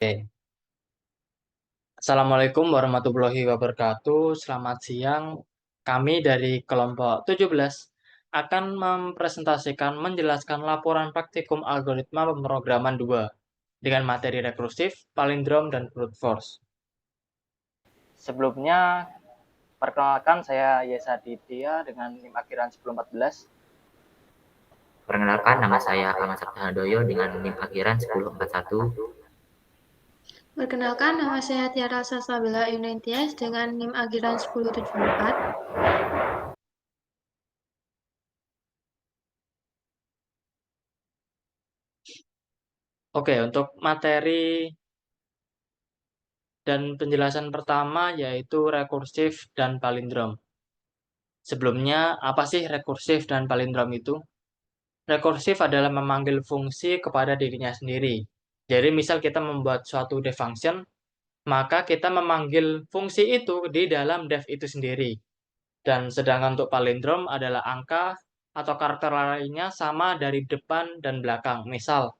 Oke. Assalamualaikum warahmatullahi wabarakatuh. Selamat siang. Kami dari kelompok 17 akan menjelaskan laporan praktikum algoritma pemrograman 2 dengan materi rekursif, palindrom, dan brute force. Sebelumnya, perkenalkan saya Yesa Ditya dengan NIM akhiran 1014. Perkenalkan, nama saya Ahmad Sabta Handoyo dengan NIM akhiran 1041. Perkenalkan, nama saya Tiara Sasabela Yunentias dengan NIM akhiran 1074. Oke, untuk materi dan penjelasan pertama yaitu rekursif dan palindrom. Sebelumnya, apa sih rekursif dan palindrom itu? Rekursif adalah memanggil fungsi kepada dirinya sendiri. Jadi misal kita membuat suatu def function, maka kita memanggil fungsi itu di dalam def itu sendiri. Dan sedangkan untuk palindrom adalah angka atau karakter lainnya sama dari depan dan belakang. Misal,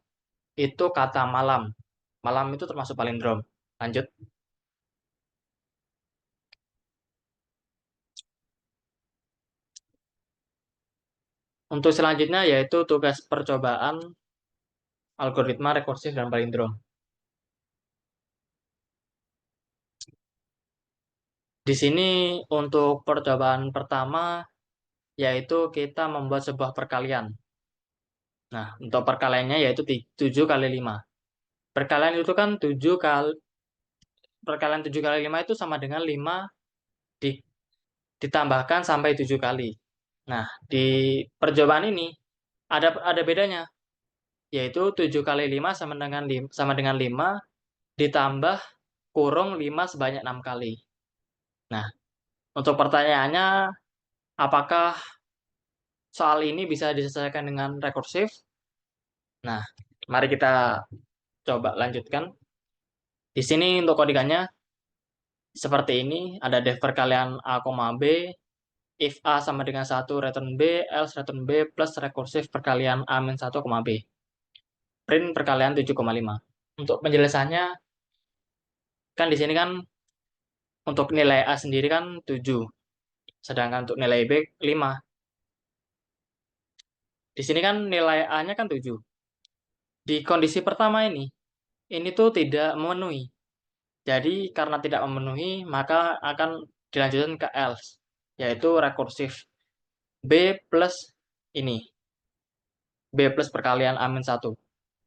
itu kata malam. Malam itu termasuk palindrom. Lanjut. Untuk selanjutnya yaitu tugas percobaan algoritma rekursif dan palindrom. Di sini untuk percobaan pertama yaitu kita membuat sebuah perkalian. Nah, untuk perkaliannya yaitu 7 kali 5. Perkalian itu kan 7 kali perkalian 7 kali 5 itu sama dengan 5 di, ditambahkan sampai 7 kali. Nah, di percobaan ini ada bedanya, yaitu 7 kali 5 sama dengan 5 ditambah kurung 5 sebanyak 6 kali. Nah, untuk pertanyaannya, apakah soal ini bisa diselesaikan dengan rekursif? Nah, mari kita coba lanjutkan. Di sini untuk kodigannya seperti ini, ada def perkalian A, B, if A sama dengan 1, return B, else return B, plus rekursif perkalian A-1, B. Print perkalian 7,5. Untuk penjelasannya, kan di sini kan untuk nilai A sendiri kan 7, sedangkan untuk nilai B 5. Di sini kan nilai A-nya kan 7. Di kondisi pertama ini tuh tidak memenuhi. Jadi karena tidak memenuhi, maka akan dilanjutkan ke else, yaitu rekursif B plus ini. B plus perkalian A-1.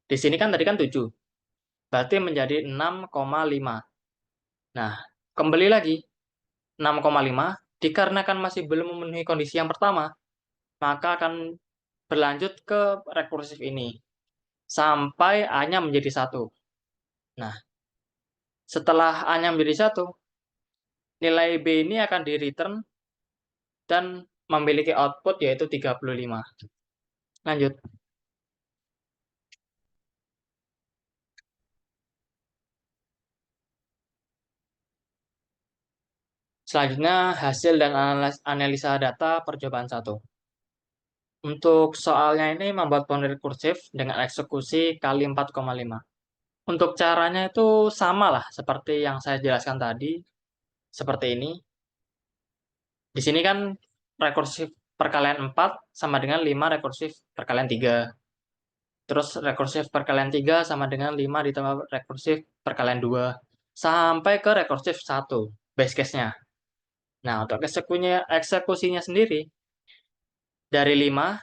Di sini kan tadi kan 7. Berarti menjadi 6,5. Nah, kembali lagi. 6,5 dikarenakan masih belum memenuhi kondisi yang pertama, maka akan berlanjut ke rekursif ini. Sampai A-nya menjadi 1. Nah, setelah A-nya menjadi 1, nilai B ini akan di-return dan memiliki output yaitu 35. Lanjut. Selanjutnya, hasil dan analisa data percobaan 1. Untuk soalnya ini membuat bound rekursif dengan eksekusi kali 4,5. Untuk caranya itu sama lah seperti yang saya jelaskan tadi, seperti ini. Di sini kan rekursif perkalian 4 sama dengan 5 rekursif perkalian 3. Terus rekursif perkalian 3 sama dengan 5 ditambah rekursif perkalian 2. Sampai ke rekursif 1, base case-nya. Nah, untuk eksekusinya sendiri, dari 5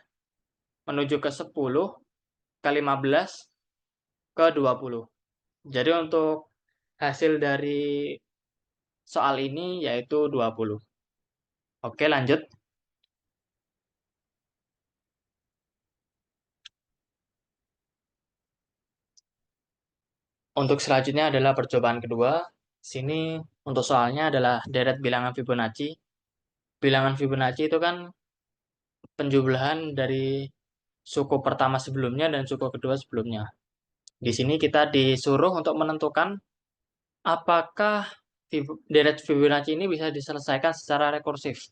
menuju ke 10, ke 15, ke 20. Jadi untuk hasil dari soal ini yaitu 20. Oke, lanjut. Untuk selanjutnya adalah percobaan kedua. Sini untuk soalnya adalah deret bilangan Fibonacci. Bilangan Fibonacci itu kan penjumlahan dari suku pertama sebelumnya dan suku kedua sebelumnya. Di sini kita disuruh untuk menentukan apakah deret Fibonacci ini bisa diselesaikan secara rekursif.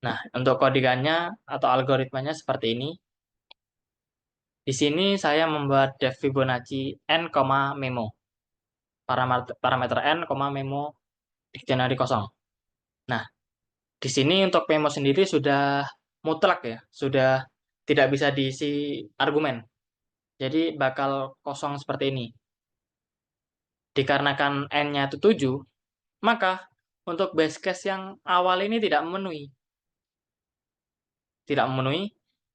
Nah, untuk kodigannya atau algoritmanya seperti ini. Di sini saya membuat def Fibonacci n, memo. Parameter n, memo dictionary kosong. Nah, di sini untuk memo sendiri sudah mutlak ya, sudah tidak bisa diisi argumen. Jadi bakal kosong seperti ini. Dikarenakan n-nya itu 7, maka untuk base case yang awal ini tidak memenuhi. Tidak memenuhi,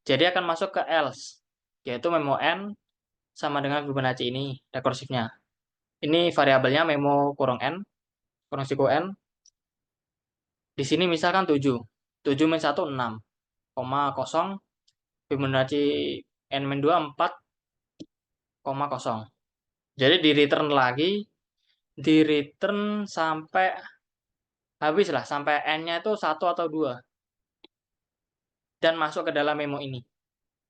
jadi akan masuk ke else, yaitu memo n sama dengan Fibonacci ini, rekursifnya. Ini variabelnya memo kurang n, kurang siku n. Di sini misalkan 7. 7 min 1, 6, kosong. Fibonacci n min 2, 4, kosong. Jadi di return lagi, di return sampai habis lah, sampai n-nya itu 1 atau 2. Dan masuk ke dalam memo ini.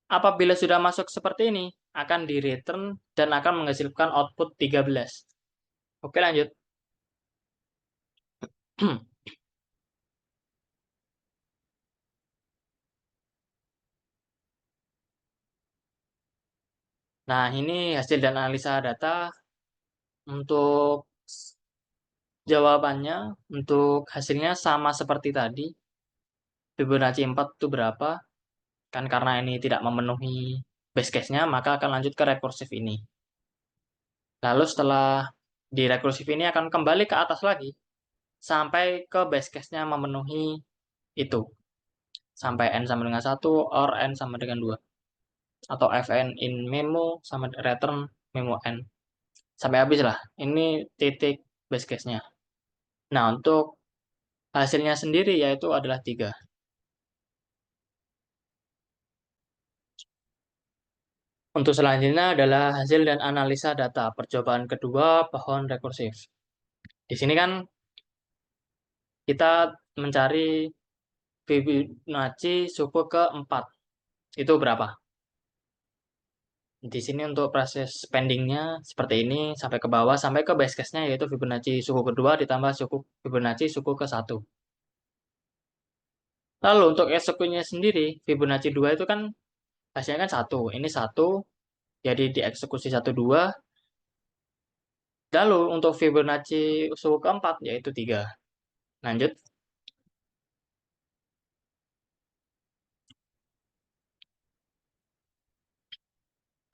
Apabila sudah masuk seperti ini, akan di return dan akan menghasilkan output 13. Oke, lanjut. Nah, ini hasil dan analisa data. Untuk jawabannya, untuk hasilnya sama seperti tadi. Fibonacci 4 itu berapa? Kan karena ini tidak memenuhi base case-nya, maka akan lanjut ke rekursif ini. Lalu setelah di rekursif ini akan kembali ke atas lagi, sampai ke base case-nya memenuhi itu. Sampai n sama dengan 1, or n sama dengan 2. Atau fn in memo sama return memo n. Sampai habis lah. Ini titik base case-nya. Nah, untuk hasilnya sendiri yaitu adalah 3. Untuk selanjutnya adalah hasil dan analisa data percobaan kedua pohon rekursif. Di sini kan kita mencari Fibonacci suku ke-4. Itu berapa? Di sini untuk proses pendingnya seperti ini sampai ke bawah sampai ke base case-nya yaitu Fibonacci suku kedua ditambah Fibonacci suku ke-1. Lalu untuk eksekusinya sendiri Fibonacci 2 itu kan hasilnya kan 1. Ini 1 jadi dieksekusi 1 2. Lalu untuk Fibonacci suku ke-4 yaitu 3. Lanjut.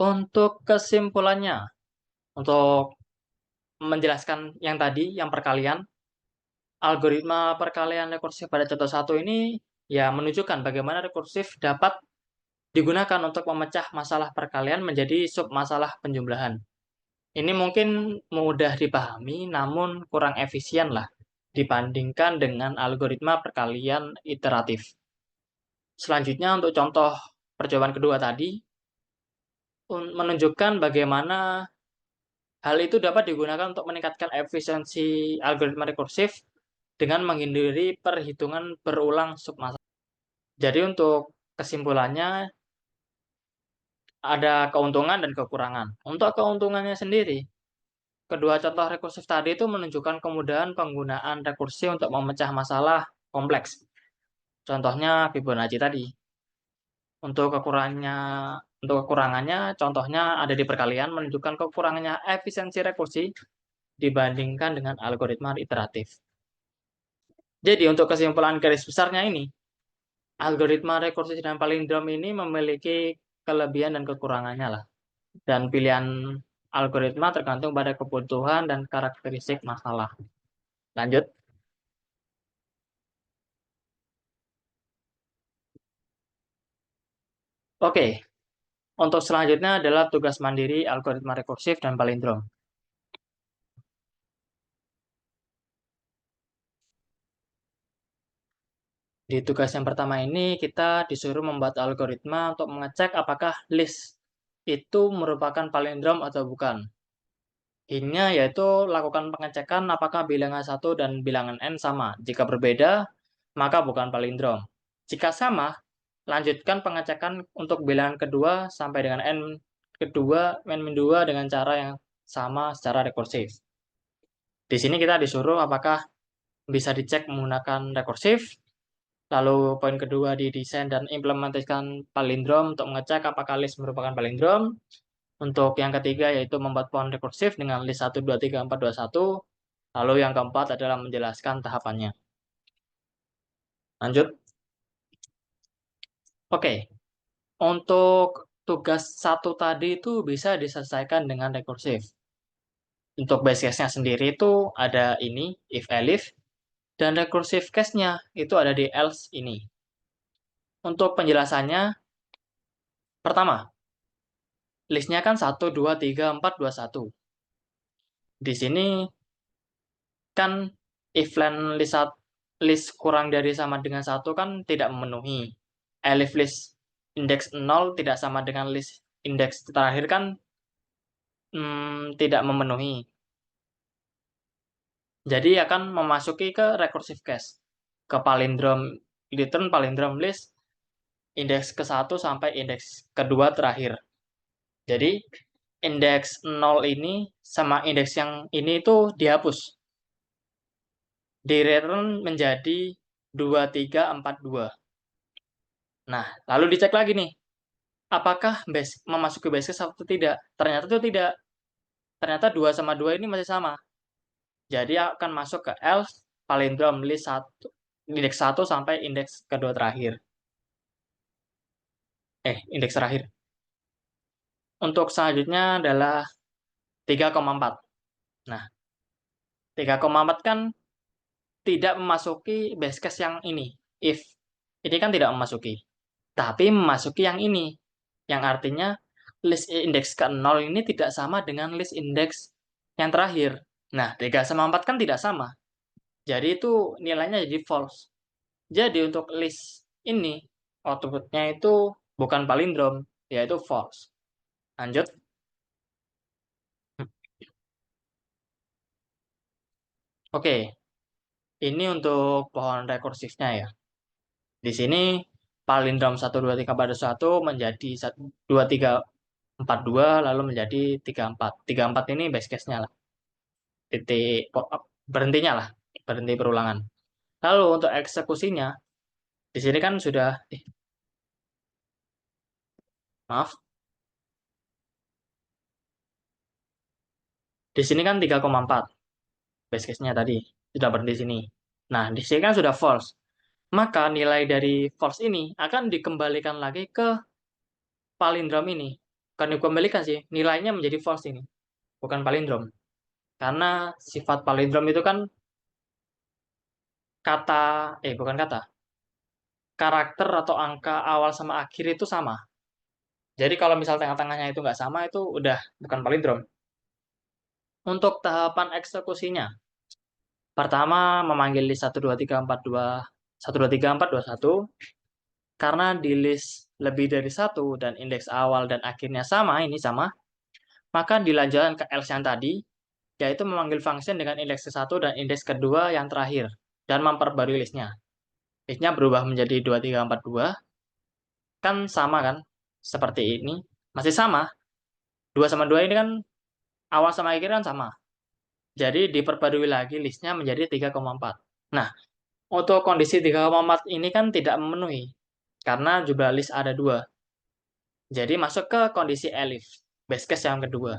Untuk kesimpulannya, untuk menjelaskan yang tadi, yang perkalian, algoritma perkalian rekursif pada contoh 1 ini ya menunjukkan bagaimana rekursif dapat digunakan untuk memecah masalah perkalian menjadi sub masalah penjumlahan. Ini mungkin mudah dipahami, namun kurang efisien lah dibandingkan dengan algoritma perkalian iteratif. Selanjutnya untuk contoh percobaan kedua tadi, menunjukkan bagaimana hal itu dapat digunakan untuk meningkatkan efisiensi algoritma rekursif dengan menghindari perhitungan berulang submasalah. Jadi untuk kesimpulannya ada keuntungan dan kekurangan. Untuk keuntungannya sendiri, kedua contoh rekursif tadi itu menunjukkan kemudahan penggunaan rekursi untuk memecah masalah kompleks. Contohnya Fibonacci tadi. Untuk kekurangannya, contohnya ada di perkalian menunjukkan kekurangannya efisiensi rekursi dibandingkan dengan algoritma iteratif. Jadi untuk kesimpulan garis besarnya ini, algoritma rekursi dan palindrom ini memiliki kelebihan dan kekurangannya lah. Dan pilihan algoritma tergantung pada kebutuhan dan karakteristik masalah. Lanjut. Oke, untuk selanjutnya adalah tugas mandiri algoritma rekursif dan palindrom. Di tugas yang pertama ini, kita disuruh membuat algoritma untuk mengecek apakah list itu merupakan palindrom atau bukan. Hint-nya yaitu lakukan pengecekan apakah bilangan 1 dan bilangan n sama. Jika berbeda, maka bukan palindrom. Jika sama, lanjutkan pengecekan untuk bilangan kedua sampai dengan n kedua, n-2 dengan cara yang sama secara rekursif. Di sini kita disuruh apakah bisa dicek menggunakan rekursif, Lalu poin kedua di desain dan implementasikan palindrom untuk mengecek apakah list merupakan palindrom. Untuk yang ketiga yaitu membuat pohon rekursif dengan list 1, 2, 3, 4, 2, 1. Lalu yang keempat adalah menjelaskan tahapannya. Lanjut. Oke, untuk tugas satu tadi itu bisa diselesaikan dengan rekursif. Untuk base case-nya sendiri itu ada ini, if elif, dan recursive case-nya itu ada di else ini. Untuk penjelasannya, pertama, list-nya kan 1, 2, 3, 4, 2, 1. Di sini kan if len list kurang dari sama dengan 1 kan tidak memenuhi. Elif list indeks 0 tidak sama dengan list indeks terakhir kan tidak memenuhi. Jadi akan memasuki ke recursive case. Ke palindrom return palindrom list indeks ke-1 sampai indeks kedua terakhir. Jadi indeks 0 ini sama indeks yang ini itu dihapus. Di return menjadi 2, 3, 4, 2. Nah, lalu dicek lagi nih, apakah memasuki base case atau tidak. Ternyata itu tidak. Ternyata 2 sama 2 ini masih sama. Jadi akan masuk ke else palindrom list 1, indeks 1 sampai indeks kedua terakhir. Indeks terakhir. Untuk selanjutnya adalah 3,4. Nah, 3,4 kan tidak memasuki base case yang ini. If. Ini kan tidak memasuki. Tapi memasuki yang ini. Yang artinya list indeks ke-0 ini tidak sama dengan list indeks yang terakhir. Nah, 3 sama 4 kan tidak sama. Jadi itu nilainya jadi false. Jadi untuk list ini, outputnya itu bukan palindrom, yaitu false. Lanjut. Oke, ini untuk pohon rekursifnya ya. Di sini palindrom 1, 2, 3, 4, 1 menjadi 1, 2, 3, 4, 2, lalu menjadi 3, 4. 3, 4 ini base case-nya lah. Titik berhentinya lah, berhenti perulangan. Lalu untuk eksekusinya, di sini kan sudah, maaf, di sini kan 3,4 base case-nya tadi, sudah berhenti sini. Nah, di sini kan sudah false. Maka nilai dari false ini akan dikembalikan lagi ke palindrom ini. Kan dikembalikan sih, nilainya menjadi false ini, bukan palindrom. Karena sifat palindrom itu kan kata, bukan kata, karakter atau angka awal sama akhir itu sama. Jadi kalau misal tengah-tengahnya itu nggak sama, itu udah bukan palindrom. Untuk tahapan eksekusinya, pertama memanggil list 1, 2, 3, 4, 2, 1, 2, 3, 4, 2, 1. Karena di list lebih dari satu dan indeks awal dan akhirnya sama, ini sama, maka dilanjutkan ke else yang tadi, yaitu memanggil function dengan indeks ke-1 dan indeks kedua yang terakhir, dan memperbarui listnya. Listnya berubah menjadi 2, 3, 4, 2, kan sama kan, seperti ini, masih sama, 2 sama 2 ini kan awal sama akhir kan sama, jadi diperbarui lagi listnya menjadi 3,4. Nah, untuk kondisi 3,4 ini kan tidak memenuhi, karena jumlah list ada 2, jadi masuk ke kondisi elif, base case yang kedua.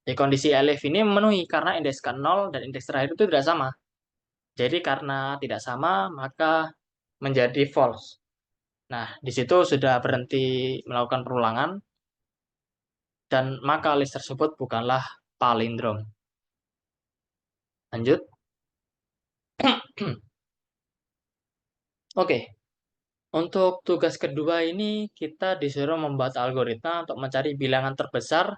Di kondisi elif ini memenuhi, karena indeks ke-0 dan indeks terakhir itu tidak sama. Jadi karena tidak sama, maka menjadi false. Nah, di situ sudah berhenti melakukan perulangan, dan maka list tersebut bukanlah palindrom. Lanjut. Oke, untuk tugas kedua ini kita disuruh membuat algoritma untuk mencari bilangan terbesar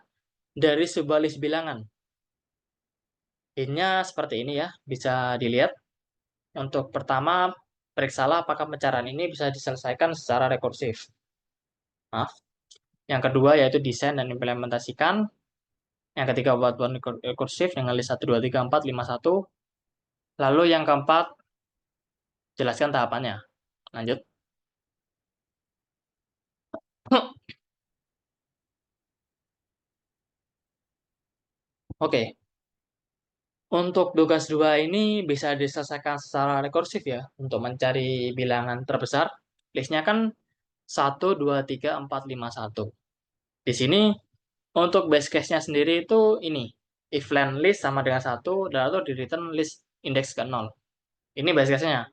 dari sebuah list bilangan. Ini seperti ini ya, bisa dilihat. Untuk pertama, periksalah apakah pencarian ini bisa diselesaikan secara rekursif. Maaf. Yang kedua yaitu desain dan implementasikan. Yang ketiga buat rekursif dengan list 1, 2, 3, 4, 5, 1. Lalu yang keempat, jelaskan tahapannya. Lanjut. Oke, Untuk tugas 2 ini bisa diselesaikan secara rekursif ya, untuk mencari bilangan terbesar. Listnya kan 1, 2, 3, 4, 5, 1. Di sini untuk base case-nya sendiri itu ini, if len list sama dengan 1, lalu di return list indeks ke 0. Ini base case-nya.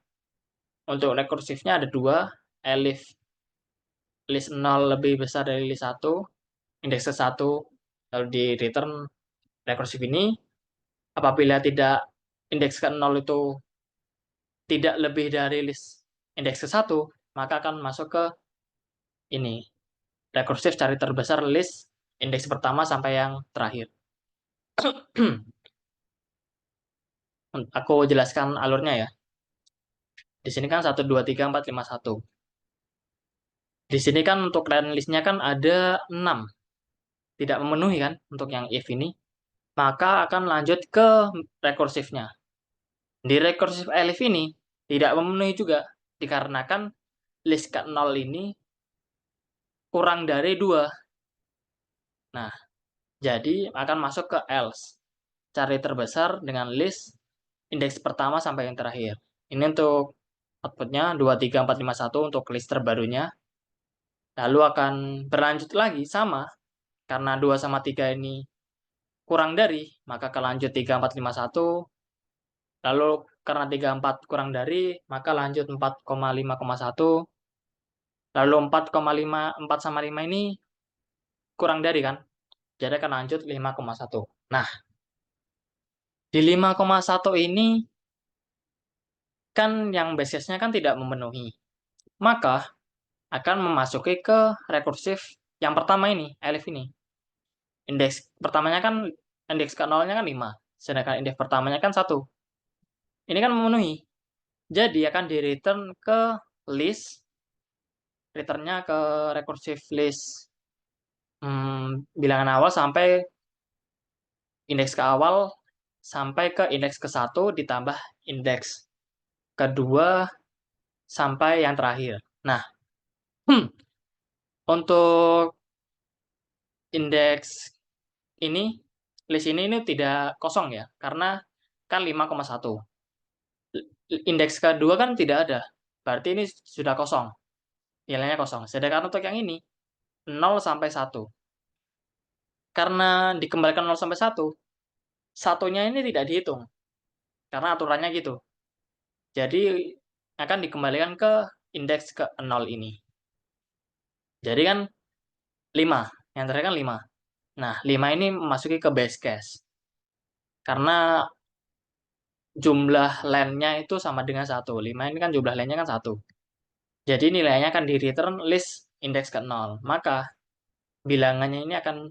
Untuk rekursifnya ada 2, elif list 0 lebih besar dari list 1, indeks ke 1, lalu di return rekursif ini. Apabila tidak indeks ke 0 itu tidak lebih dari list indeks ke 1, maka akan masuk ke ini, rekursif cari terbesar list indeks pertama sampai yang terakhir. Aku jelaskan alurnya ya. Di sini kan 1, 2, 3, 4, 5, 1. Di sini kan untuk len listnya kan ada 6. Tidak memenuhi kan untuk yang if ini. Maka akan lanjut ke rekursifnya. Di rekursif elif ini tidak memenuhi juga. Dikarenakan list ke 0 ini kurang dari 2. Nah, jadi akan masuk ke else. Cari terbesar dengan list indeks pertama sampai yang terakhir. Ini untuk outputnya 2, 3, 4, 5, 1 untuk list terbarunya. Lalu akan berlanjut lagi sama. Karena 2 sama 3 ini kurang dari, maka akan lanjut 3, 4, 5, 1. Lalu karena 3, 4 kurang dari, maka lanjut 4, 5, 1. Lalu 4,5, 4 sama 5 ini kurang dari kan? Jadi akan lanjut 5,1. Nah, di 5,1 ini kan yang basisnya kan tidak memenuhi. Maka akan memasuki ke rekursif yang pertama ini, elif ini. Indeks pertamanya kan, indeks ke 0-nya kan 5. Sedangkan indeks pertamanya kan 1. Ini kan memenuhi. Jadi akan di return ke list, returnnya ke rekursif list bilangan awal sampai indeks ke awal sampai ke indeks ke 1 ditambah indeks kedua sampai yang terakhir. Nah, untuk indeks ini, list ini tidak kosong ya, karena kan 5,1. Indeks kedua kan tidak ada, berarti ini sudah kosong, nilainya kosong. Sedangkan untuk yang ini, 0 sampai 1. Karena dikembalikan 0 sampai 1, satunya ini tidak dihitung, karena aturannya gitu. Jadi akan dikembalikan ke indeks ke 0 ini. Jadi kan 5, yang terakhir kan 5. Nah, 5 ini memasuki ke base case. Karena jumlah len-nya itu sama dengan 1. 5 ini kan jumlah len-nya kan 1. Jadi nilainya akan di return list indeks ke 0. Maka bilangannya ini akan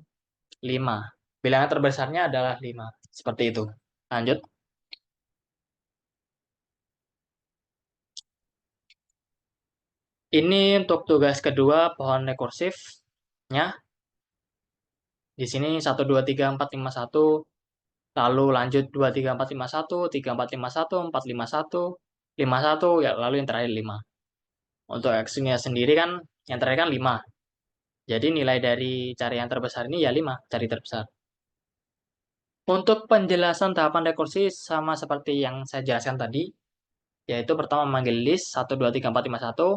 5. Bilangan terbesarnya adalah 5. Seperti itu. Lanjut. Ini untuk tugas kedua pohon rekursifnya. Di sini 1, 2, 3, 4, 5, 1. Lalu lanjut 2, 3, 4, 5, 1. 3, 4, 5, 1. 4, 5, 1. 5, 1. Ya, lalu yang terakhir 5. Untuk X-nya sendiri kan yang terakhir kan 5. Jadi nilai dari cari yang terbesar ini ya 5, cari terbesar. Untuk penjelasan tahapan rekursi sama seperti yang saya jelaskan tadi, yaitu pertama memanggil list 1, 2, 3, 4, 5, 1.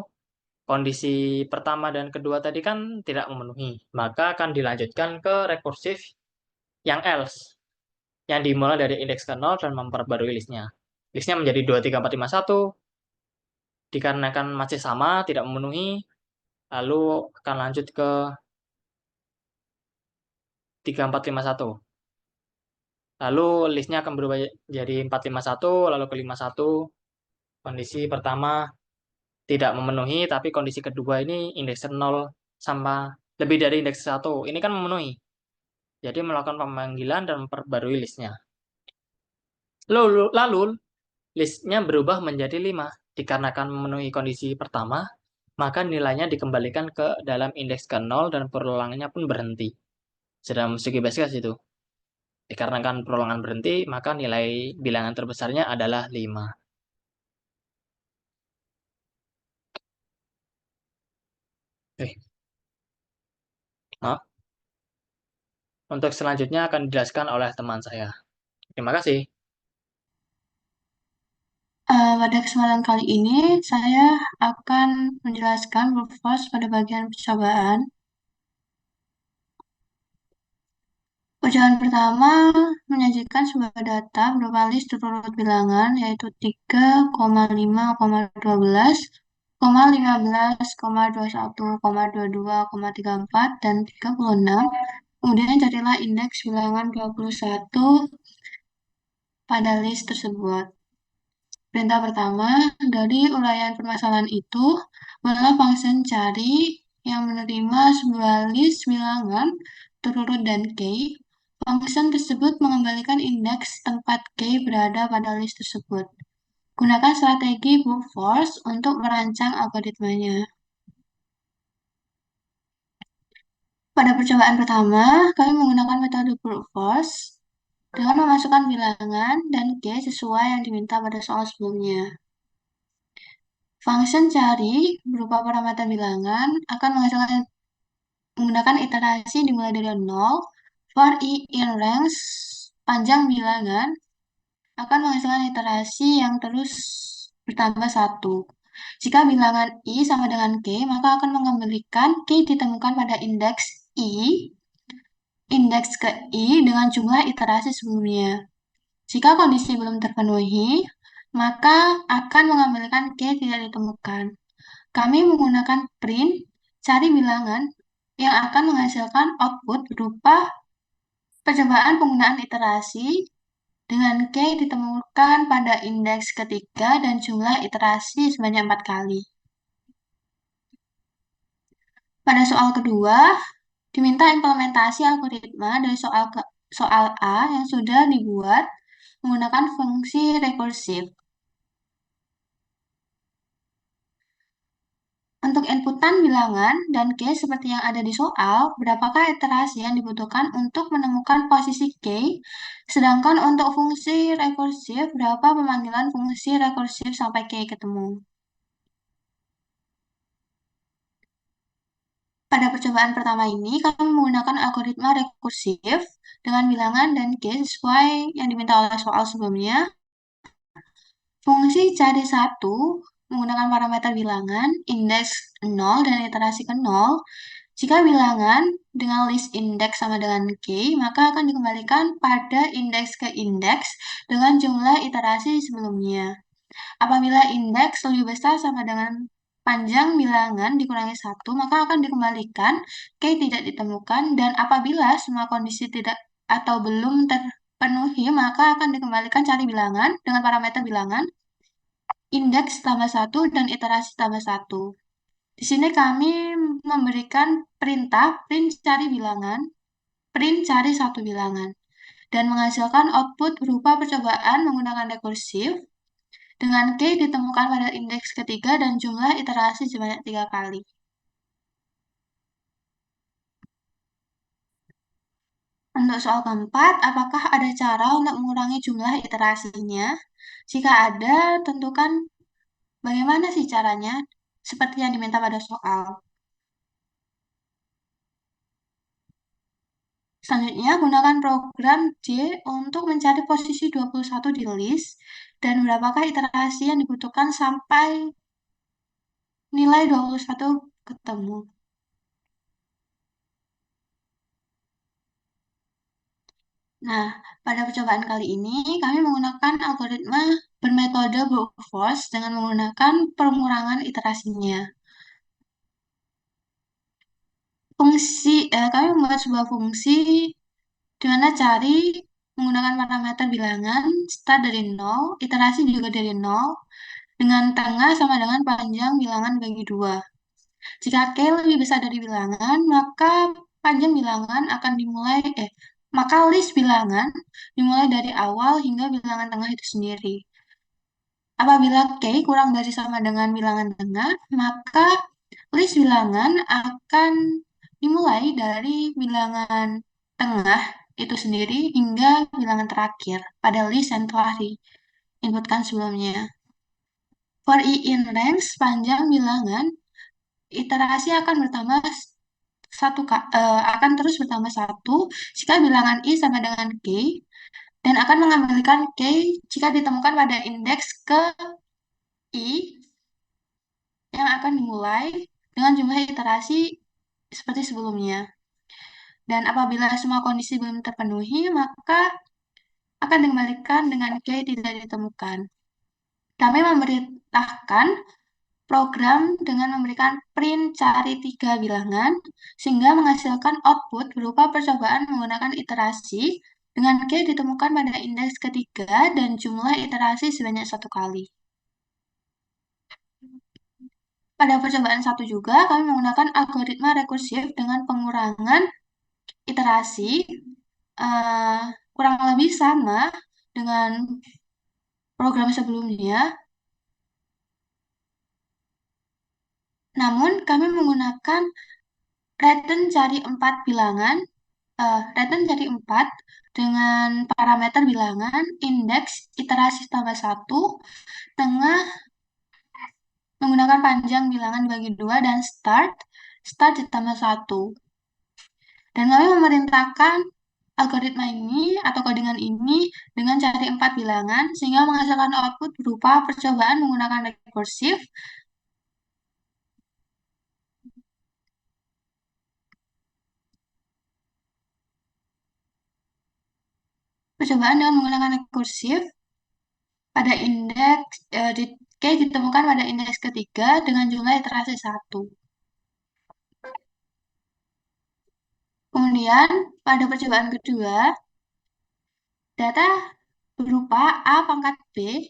Kondisi pertama dan kedua tadi kan tidak memenuhi, maka akan dilanjutkan ke rekursif yang else, yang dimulai dari indeks ke 0 dan memperbarui listnya. Listnya menjadi 2, 3, 4, 5, 1. Dikarenakan masih sama, tidak memenuhi, lalu akan lanjut ke 3, 4, 5, 1. Lalu listnya akan berubah jadi 451, lalu ke 51. Kondisi pertama tidak memenuhi, tapi kondisi kedua ini indeks 0 sama lebih dari indeks 1. Ini kan memenuhi. Jadi melakukan pemanggilan dan memperbarui listnya. Lalu listnya berubah menjadi 5. Dikarenakan memenuhi kondisi pertama, maka nilainya dikembalikan ke dalam indeks ke 0 dan perulangannya pun berhenti. Sudah memasuki base case itu. Dikarenakan perulangan berhenti, maka nilai bilangan terbesarnya adalah 5. Maaf. Untuk selanjutnya akan dijelaskan oleh teman saya. Terima kasih. Pada kesempatan kali ini, saya akan menjelaskan brute force pada bagian percobaan. Ujian pertama menyajikan sebuah data berupa list turut bilangan, yaitu 3,5,12, 15, 21, 22, 34, dan 36. Kemudian carilah indeks bilangan 21 pada list tersebut. Perintah pertama, dari uraian permasalahan itu, buatlah function cari yang menerima sebuah list bilangan terurut dan key. Function tersebut mengembalikan indeks tempat key berada pada list tersebut. Gunakan strategi brute force untuk merancang algoritmanya. Pada percobaan pertama, kami menggunakan metode brute force dengan memasukkan bilangan dan key sesuai yang diminta pada soal sebelumnya. Function cari berupa parameter bilangan akan menggunakan iterasi dimulai dari 0. For i in range panjang bilangan akan menghasilkan iterasi yang terus bertambah 1. Jika bilangan i sama dengan k, maka akan mengembalikan k ditemukan pada indeks ke i dengan jumlah iterasi sebelumnya. Jika kondisi belum terpenuhi, maka akan mengembalikan k tidak ditemukan. Kami menggunakan print cari bilangan yang akan menghasilkan output berupa percobaan penggunaan iterasi dengan k ditemukan pada indeks ketiga dan jumlah iterasi sebanyak 4 kali. Pada soal kedua, diminta implementasi algoritma dari soal A yang sudah dibuat menggunakan fungsi rekursif. Untuk inputan bilangan dan K seperti yang ada di soal, berapakah iterasi yang dibutuhkan untuk menemukan posisi K? Sedangkan untuk fungsi rekursif, berapa pemanggilan fungsi rekursif sampai K ketemu? Pada percobaan pertama ini, kami menggunakan algoritma rekursif dengan bilangan dan K sesuai yang diminta oleh soal sebelumnya. Fungsi cari 1 menggunakan parameter bilangan, indeks 0 dan iterasi ke 0. Jika bilangan dengan list indeks sama dengan K, maka akan dikembalikan pada indeks ke indeks dengan jumlah iterasi sebelumnya. Apabila indeks lebih besar sama dengan panjang bilangan dikurangi 1, maka akan dikembalikan K tidak ditemukan, dan apabila semua kondisi tidak atau belum terpenuhi, maka akan dikembalikan cari bilangan dengan parameter bilangan, indeks tambah 1 dan iterasi tambah 1. Di sini kami memberikan perintah print cari satu bilangan, dan menghasilkan output berupa percobaan menggunakan rekursif dengan K ditemukan pada indeks ketiga dan jumlah iterasi sebanyak 3 kali. Untuk soal keempat, apakah ada cara untuk mengurangi jumlah iterasinya? Jika ada, tentukan bagaimana sih caranya, seperti yang diminta pada soal. Selanjutnya, gunakan program J untuk mencari posisi 21 di list dan berapakah iterasi yang dibutuhkan sampai nilai 21 ketemu. Nah, pada percobaan kali ini, kami menggunakan algoritma bermetode brute force dengan menggunakan pengurangan iterasinya. Kami membuat sebuah fungsi di mana cari menggunakan parameter bilangan start dari 0, iterasi juga dari 0, dengan tengah sama dengan panjang bilangan bagi 2. Jika K lebih besar dari bilangan, maka panjang bilangan akan maka list bilangan dimulai dari awal hingga bilangan tengah itu sendiri. Apabila K kurang dari sama dengan bilangan tengah, maka list bilangan akan dimulai dari bilangan tengah itu sendiri hingga bilangan terakhir pada list yang telah diinputkan sebelumnya. For i in range panjang bilangan, iterasi akan akan terus bertambah 1 jika bilangan i sama dengan K, dan akan mengembalikan K jika ditemukan pada indeks ke yang akan dimulai dengan jumlah iterasi seperti sebelumnya. Dan apabila semua kondisi belum terpenuhi, maka akan dikembalikan dengan K tidak ditemukan. Kami memerintahkan program dengan memberikan print cari 3 bilangan, sehingga menghasilkan output berupa percobaan menggunakan iterasi dengan K ditemukan pada indeks ketiga dan jumlah iterasi sebanyak 1 kali. Pada percobaan 1 juga, kami menggunakan algoritma rekursif dengan pengurangan iterasi kurang lebih sama dengan program sebelumnya. Namun, kami menggunakan return cari 4 bilangan, return cari 4 dengan parameter bilangan, indeks, iterasi tambah 1, tengah menggunakan panjang bilangan dibagi 2, dan start ditambah 1. Dan kami memerintahkan algoritma ini atau codingan ini dengan cari 4 bilangan, sehingga menghasilkan output berupa percobaan menggunakan rekursif, percobaan dengan menggunakan rekursif pada indeks K ditemukan pada indeks ketiga dengan jumlah iterasi 1. Kemudian pada percobaan kedua, data berupa A pangkat B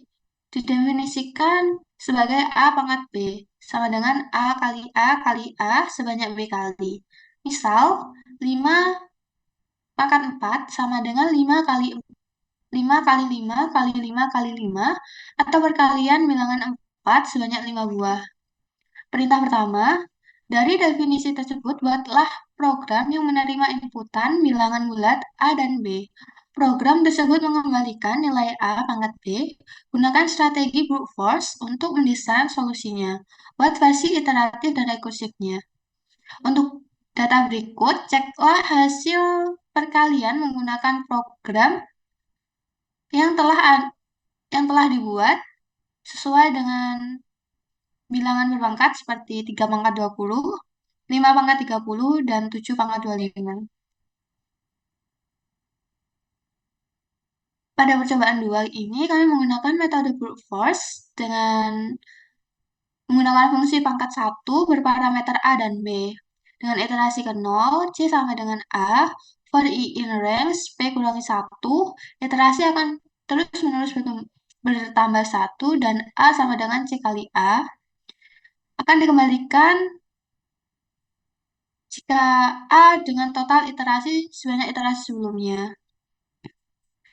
didefinisikan sebagai A pangkat B sama dengan A kali A kali A sebanyak B kali. Misal, 5 pangkat 4 sama dengan 5 kali 5 kali 5 kali 5 kali 5 atau perkalian bilangan 4 sebanyak 5 buah. Perintah pertama, dari definisi tersebut buatlah program yang menerima inputan bilangan bulat A dan B. Program tersebut mengembalikan nilai A pangkat B, gunakan strategi brute force untuk mendesain solusinya. Buat versi iteratif dan rekursifnya. Untuk data berikut, ceklah hasil perkalian menggunakan program yang telah dibuat sesuai dengan bilangan berpangkat seperti 3 pangkat 20, 5 pangkat 30, dan 7 pangkat 25. Pada percobaan 2 ini, kami menggunakan metode brute force dengan menggunakan fungsi pangkat 1 berparameter A dan B. Dengan iterasi ke 0, C sama dengan A, for I in range, P kurangi 1, iterasi akan terus-menerus bertambah 1, dan A sama dengan C kali A, akan dikembalikan jika A dengan total iterasi sebanyak iterasi sebelumnya.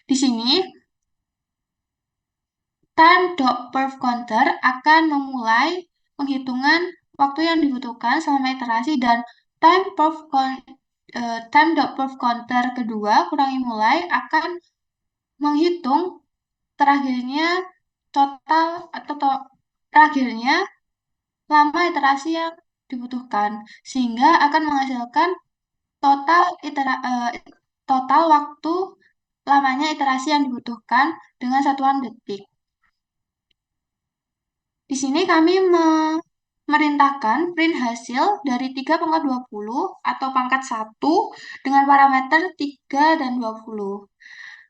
Di sini, time.perf counter akan memulai penghitungan waktu yang dibutuhkan selama iterasi dan time.perf counter kedua kurangi mulai akan menghitung terakhirnya total atau terakhirnya lama iterasi yang dibutuhkan sehingga akan menghasilkan total waktu lamanya iterasi yang dibutuhkan dengan satuan detik. Di sini kami memerintahkan print hasil dari 3 pangkat 20 atau pangkat 1 dengan parameter 3 dan 20.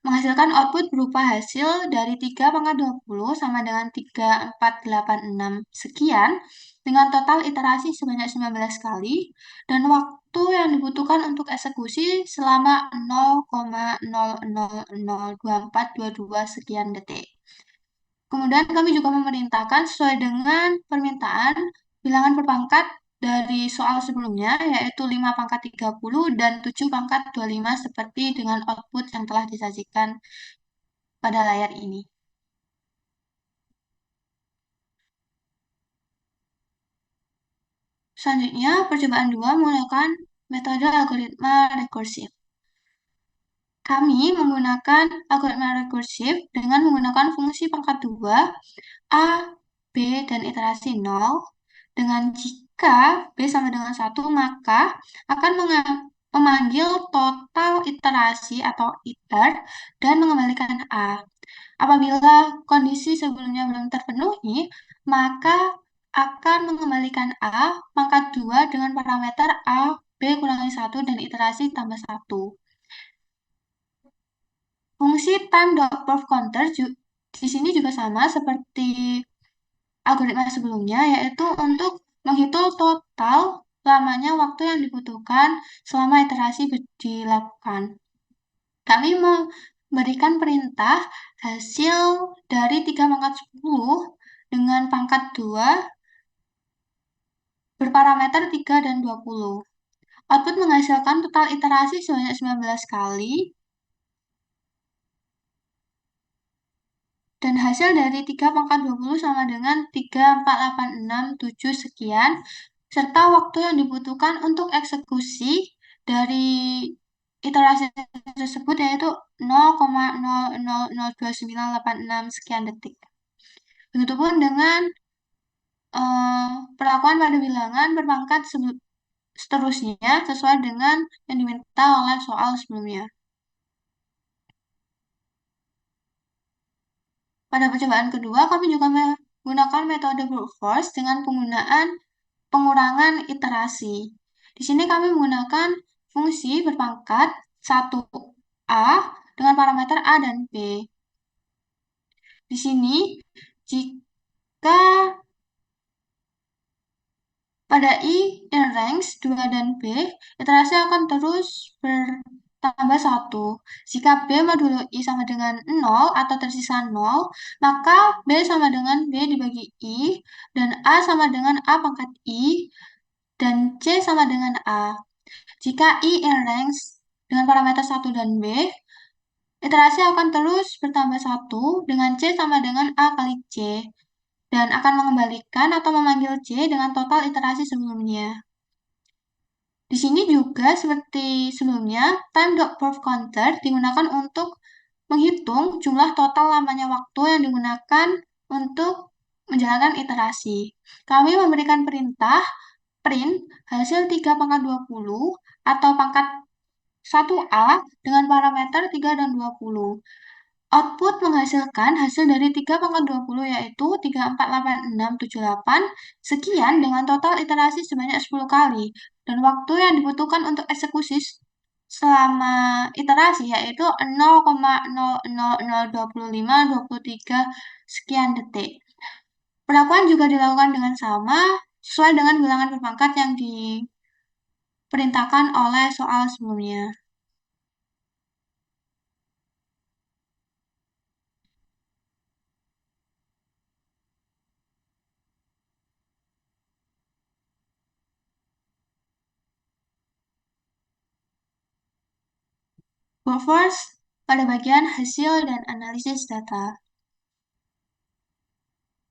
Menghasilkan output berupa hasil dari 3 pangkat 20 sama dengan 3, 4, 8, 6 sekian dengan total iterasi sebanyak 19 kali dan waktu yang dibutuhkan untuk eksekusi selama 0,00002422 sekian detik. Kemudian kami juga memerintahkan sesuai dengan permintaan bilangan berpangkat dari soal sebelumnya, yaitu 5 pangkat 30 dan 7 pangkat 25 seperti dengan output yang telah disajikan pada layar ini. Selanjutnya, percobaan 2 menggunakan metode algoritma rekursif. Kami menggunakan algoritma rekursif dengan menggunakan fungsi pangkat 2, A, B, dan iterasi 0. Dengan jika B sama dengan 1, maka akan memanggil total iterasi atau iter dan mengembalikan A. Apabila kondisi sebelumnya belum terpenuhi, maka akan mengembalikan A pangkat 2 dengan parameter A, B kurangi 1 dan iterasi tambah 1. Fungsi time.perf_counter di sini juga sama seperti algoritma sebelumnya, yaitu untuk menghitung total lamanya waktu yang dibutuhkan selama iterasi dilakukan. Kami memberikan perintah hasil dari 3 pangkat 10 dengan pangkat 2 berparameter 3 dan 20. Output menghasilkan total iterasi sebanyak 19 kali dan hasil dari 3 pangkat 20 sama dengan 3, 4, 8, 6, 7 sekian, serta waktu yang dibutuhkan untuk eksekusi dari iterasi tersebut yaitu 0,00029986 sekian detik. Begitupun dengan perlakuan pada bilangan berpangkat seterusnya sesuai dengan yang diminta oleh soal sebelumnya. Pada percobaan kedua, kami juga menggunakan metode brute force dengan penggunaan pengurangan iterasi. Di sini kami menggunakan fungsi berpangkat 1A dengan parameter A dan B. Di sini, jika pada I in range 2 dan B, iterasi akan terus bertambah 1. Jika B modulo I sama dengan 0 atau tersisa 0, maka B sama dengan B dibagi I, dan A sama dengan A pangkat I, dan C sama dengan A. Jika I in range dengan parameter 1 dan B, iterasi akan terus bertambah 1 dengan C sama dengan A kali C, dan akan mengembalikan atau memanggil C dengan total iterasi sebelumnya. Di sini juga seperti sebelumnya, time.perf_counter digunakan untuk menghitung jumlah total lamanya waktu yang digunakan untuk menjalankan iterasi. Kami memberikan perintah print hasil 3 pangkat 20 atau pangkat 1A dengan parameter 3 dan 20. Output menghasilkan hasil dari 3 pangkat 20 yaitu 3, 4, 8, 6, 7, 8 sekian dengan total iterasi sebanyak 10 kali. Dan waktu yang dibutuhkan untuk eksekusi selama iterasi yaitu 0,000253 sekian detik. Perlakuan juga dilakukan dengan sama sesuai dengan bilangan berpangkat yang diperintahkan oleh soal sebelumnya. Workforce pada bagian hasil dan analisis data.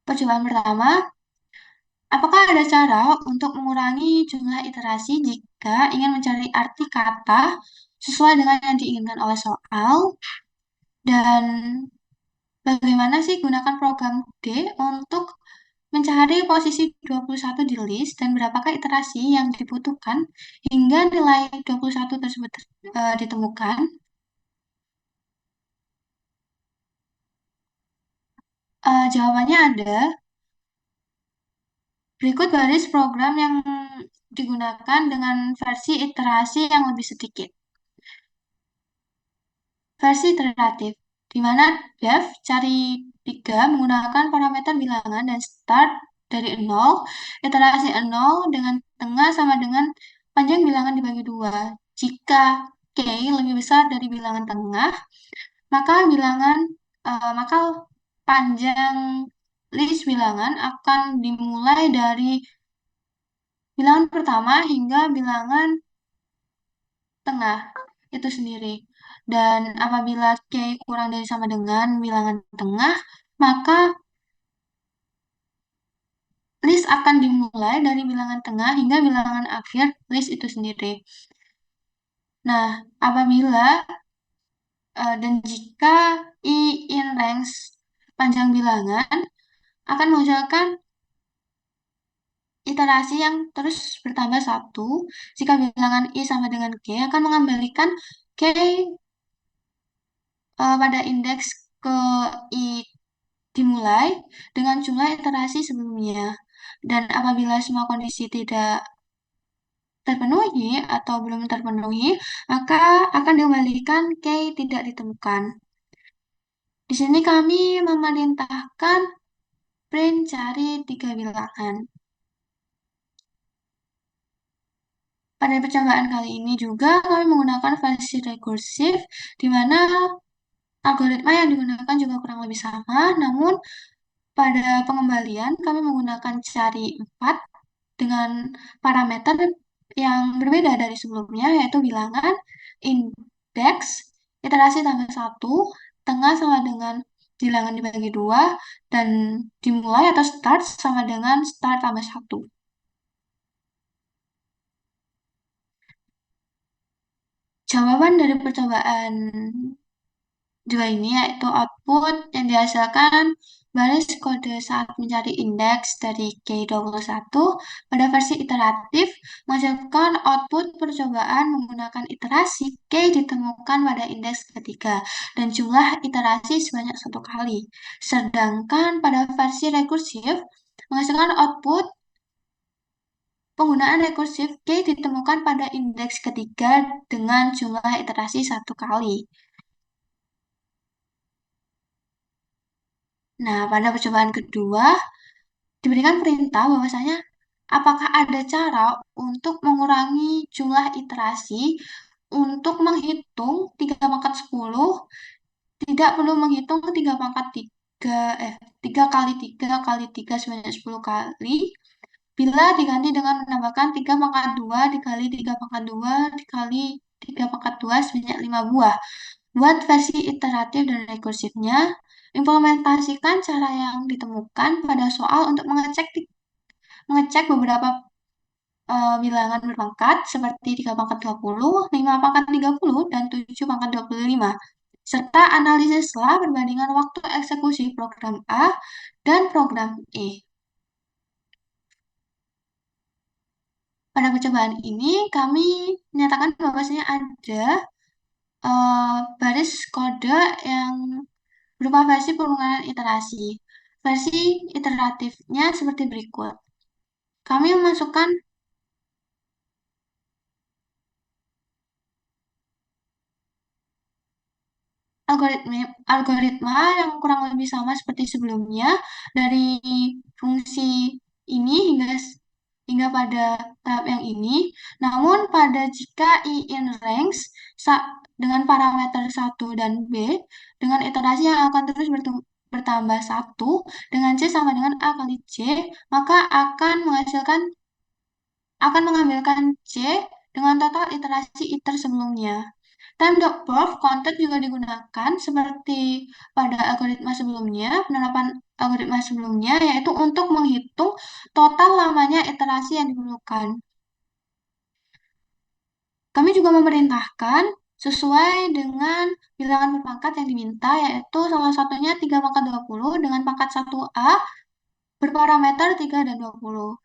Percobaan pertama, apakah ada cara untuk mengurangi jumlah iterasi jika ingin mencari arti kata sesuai dengan yang diinginkan oleh soal? Dan bagaimana sih gunakan program D untuk mencari posisi 21 di list dan berapakah iterasi yang dibutuhkan hingga nilai 21 tersebut ditemukan? Jawabannya ada. Berikut baris program yang digunakan dengan versi iterasi yang lebih sedikit. Versi iteratif, di mana def cari 3 menggunakan parameter bilangan dan start dari 0, iterasi 0 dengan tengah sama dengan panjang bilangan dibagi 2. Jika K lebih besar dari bilangan tengah, maka maka panjang list bilangan akan dimulai dari bilangan pertama hingga bilangan tengah itu sendiri. Dan apabila K kurang dari sama dengan bilangan tengah, maka list akan dimulai dari bilangan tengah hingga bilangan akhir list itu sendiri. Nah, apabila dan jika I in range panjang bilangan akan menghasilkan iterasi yang terus bertambah satu. Jika bilangan I sama dengan G akan mengembalikan G pada indeks ke I dimulai dengan jumlah iterasi sebelumnya. Dan apabila semua kondisi tidak terpenuhi atau belum terpenuhi, maka akan dikembalikan K tidak ditemukan. Di sini kami memerintahkan print cari tiga bilangan. Pada percobaan kali ini juga kami menggunakan versi rekursif, di mana algoritma yang digunakan juga kurang lebih sama, namun pada pengembalian kami menggunakan cari 4 dengan parameter yang berbeda dari sebelumnya, yaitu bilangan, indeks, iterasi tambah satu, tengah sama dengan bilangan dibagi 2, dan dimulai atau start sama dengan start tambah satu. Jawaban dari percobaan dua ini yaitu output yang dihasilkan baris kode saat mencari indeks dari K21 pada versi iteratif menghasilkan output percobaan menggunakan iterasi K ditemukan pada indeks ketiga dan jumlah iterasi sebanyak satu kali. Sedangkan pada versi rekursif menghasilkan output penggunaan rekursif K ditemukan pada indeks ketiga dengan jumlah iterasi satu kali. Nah, pada percobaan kedua, diberikan perintah bahwasanya apakah ada cara untuk mengurangi jumlah iterasi untuk menghitung 3 pangkat 10, tidak perlu menghitung 3 pangkat 3, 3 kali 3 kali 3 sebanyak 10 kali, bila diganti dengan menambahkan 3 pangkat 2 dikali 3 pangkat 2 dikali 3 pangkat 2 sebanyak 5 buah. Buat versi iteratif dan rekursifnya, implementasikan cara yang ditemukan pada soal untuk mengecek beberapa bilangan berpangkat seperti 3 pangkat 20, 5 pangkat 30, dan 7 pangkat 25, serta analisislah perbandingan waktu eksekusi program A dan program E. Pada percobaan ini, kami menyatakan bahwasanya ada baris kode yang berupa versi pengurangan iterasi. Versi iteratifnya seperti berikut. Kami memasukkan algoritma yang kurang lebih sama seperti sebelumnya dari fungsi ini hingga pada tahap yang ini. Namun pada jika I in ranks dengan parameter satu dan B dengan iterasi yang akan terus bertambah satu dengan C sama dengan A kali C, maka akan mengambilkan C dengan total iterasi iter sebelumnya. Time.perf content juga digunakan seperti pada algoritma sebelumnya, penerapan algoritma sebelumnya, yaitu untuk menghitung total lamanya iterasi yang diperlukan. Kami juga memerintahkan sesuai dengan bilangan berpangkat yang diminta, yaitu salah satunya 3 pangkat 20 dengan pangkat 1A berparameter 3 dan 20.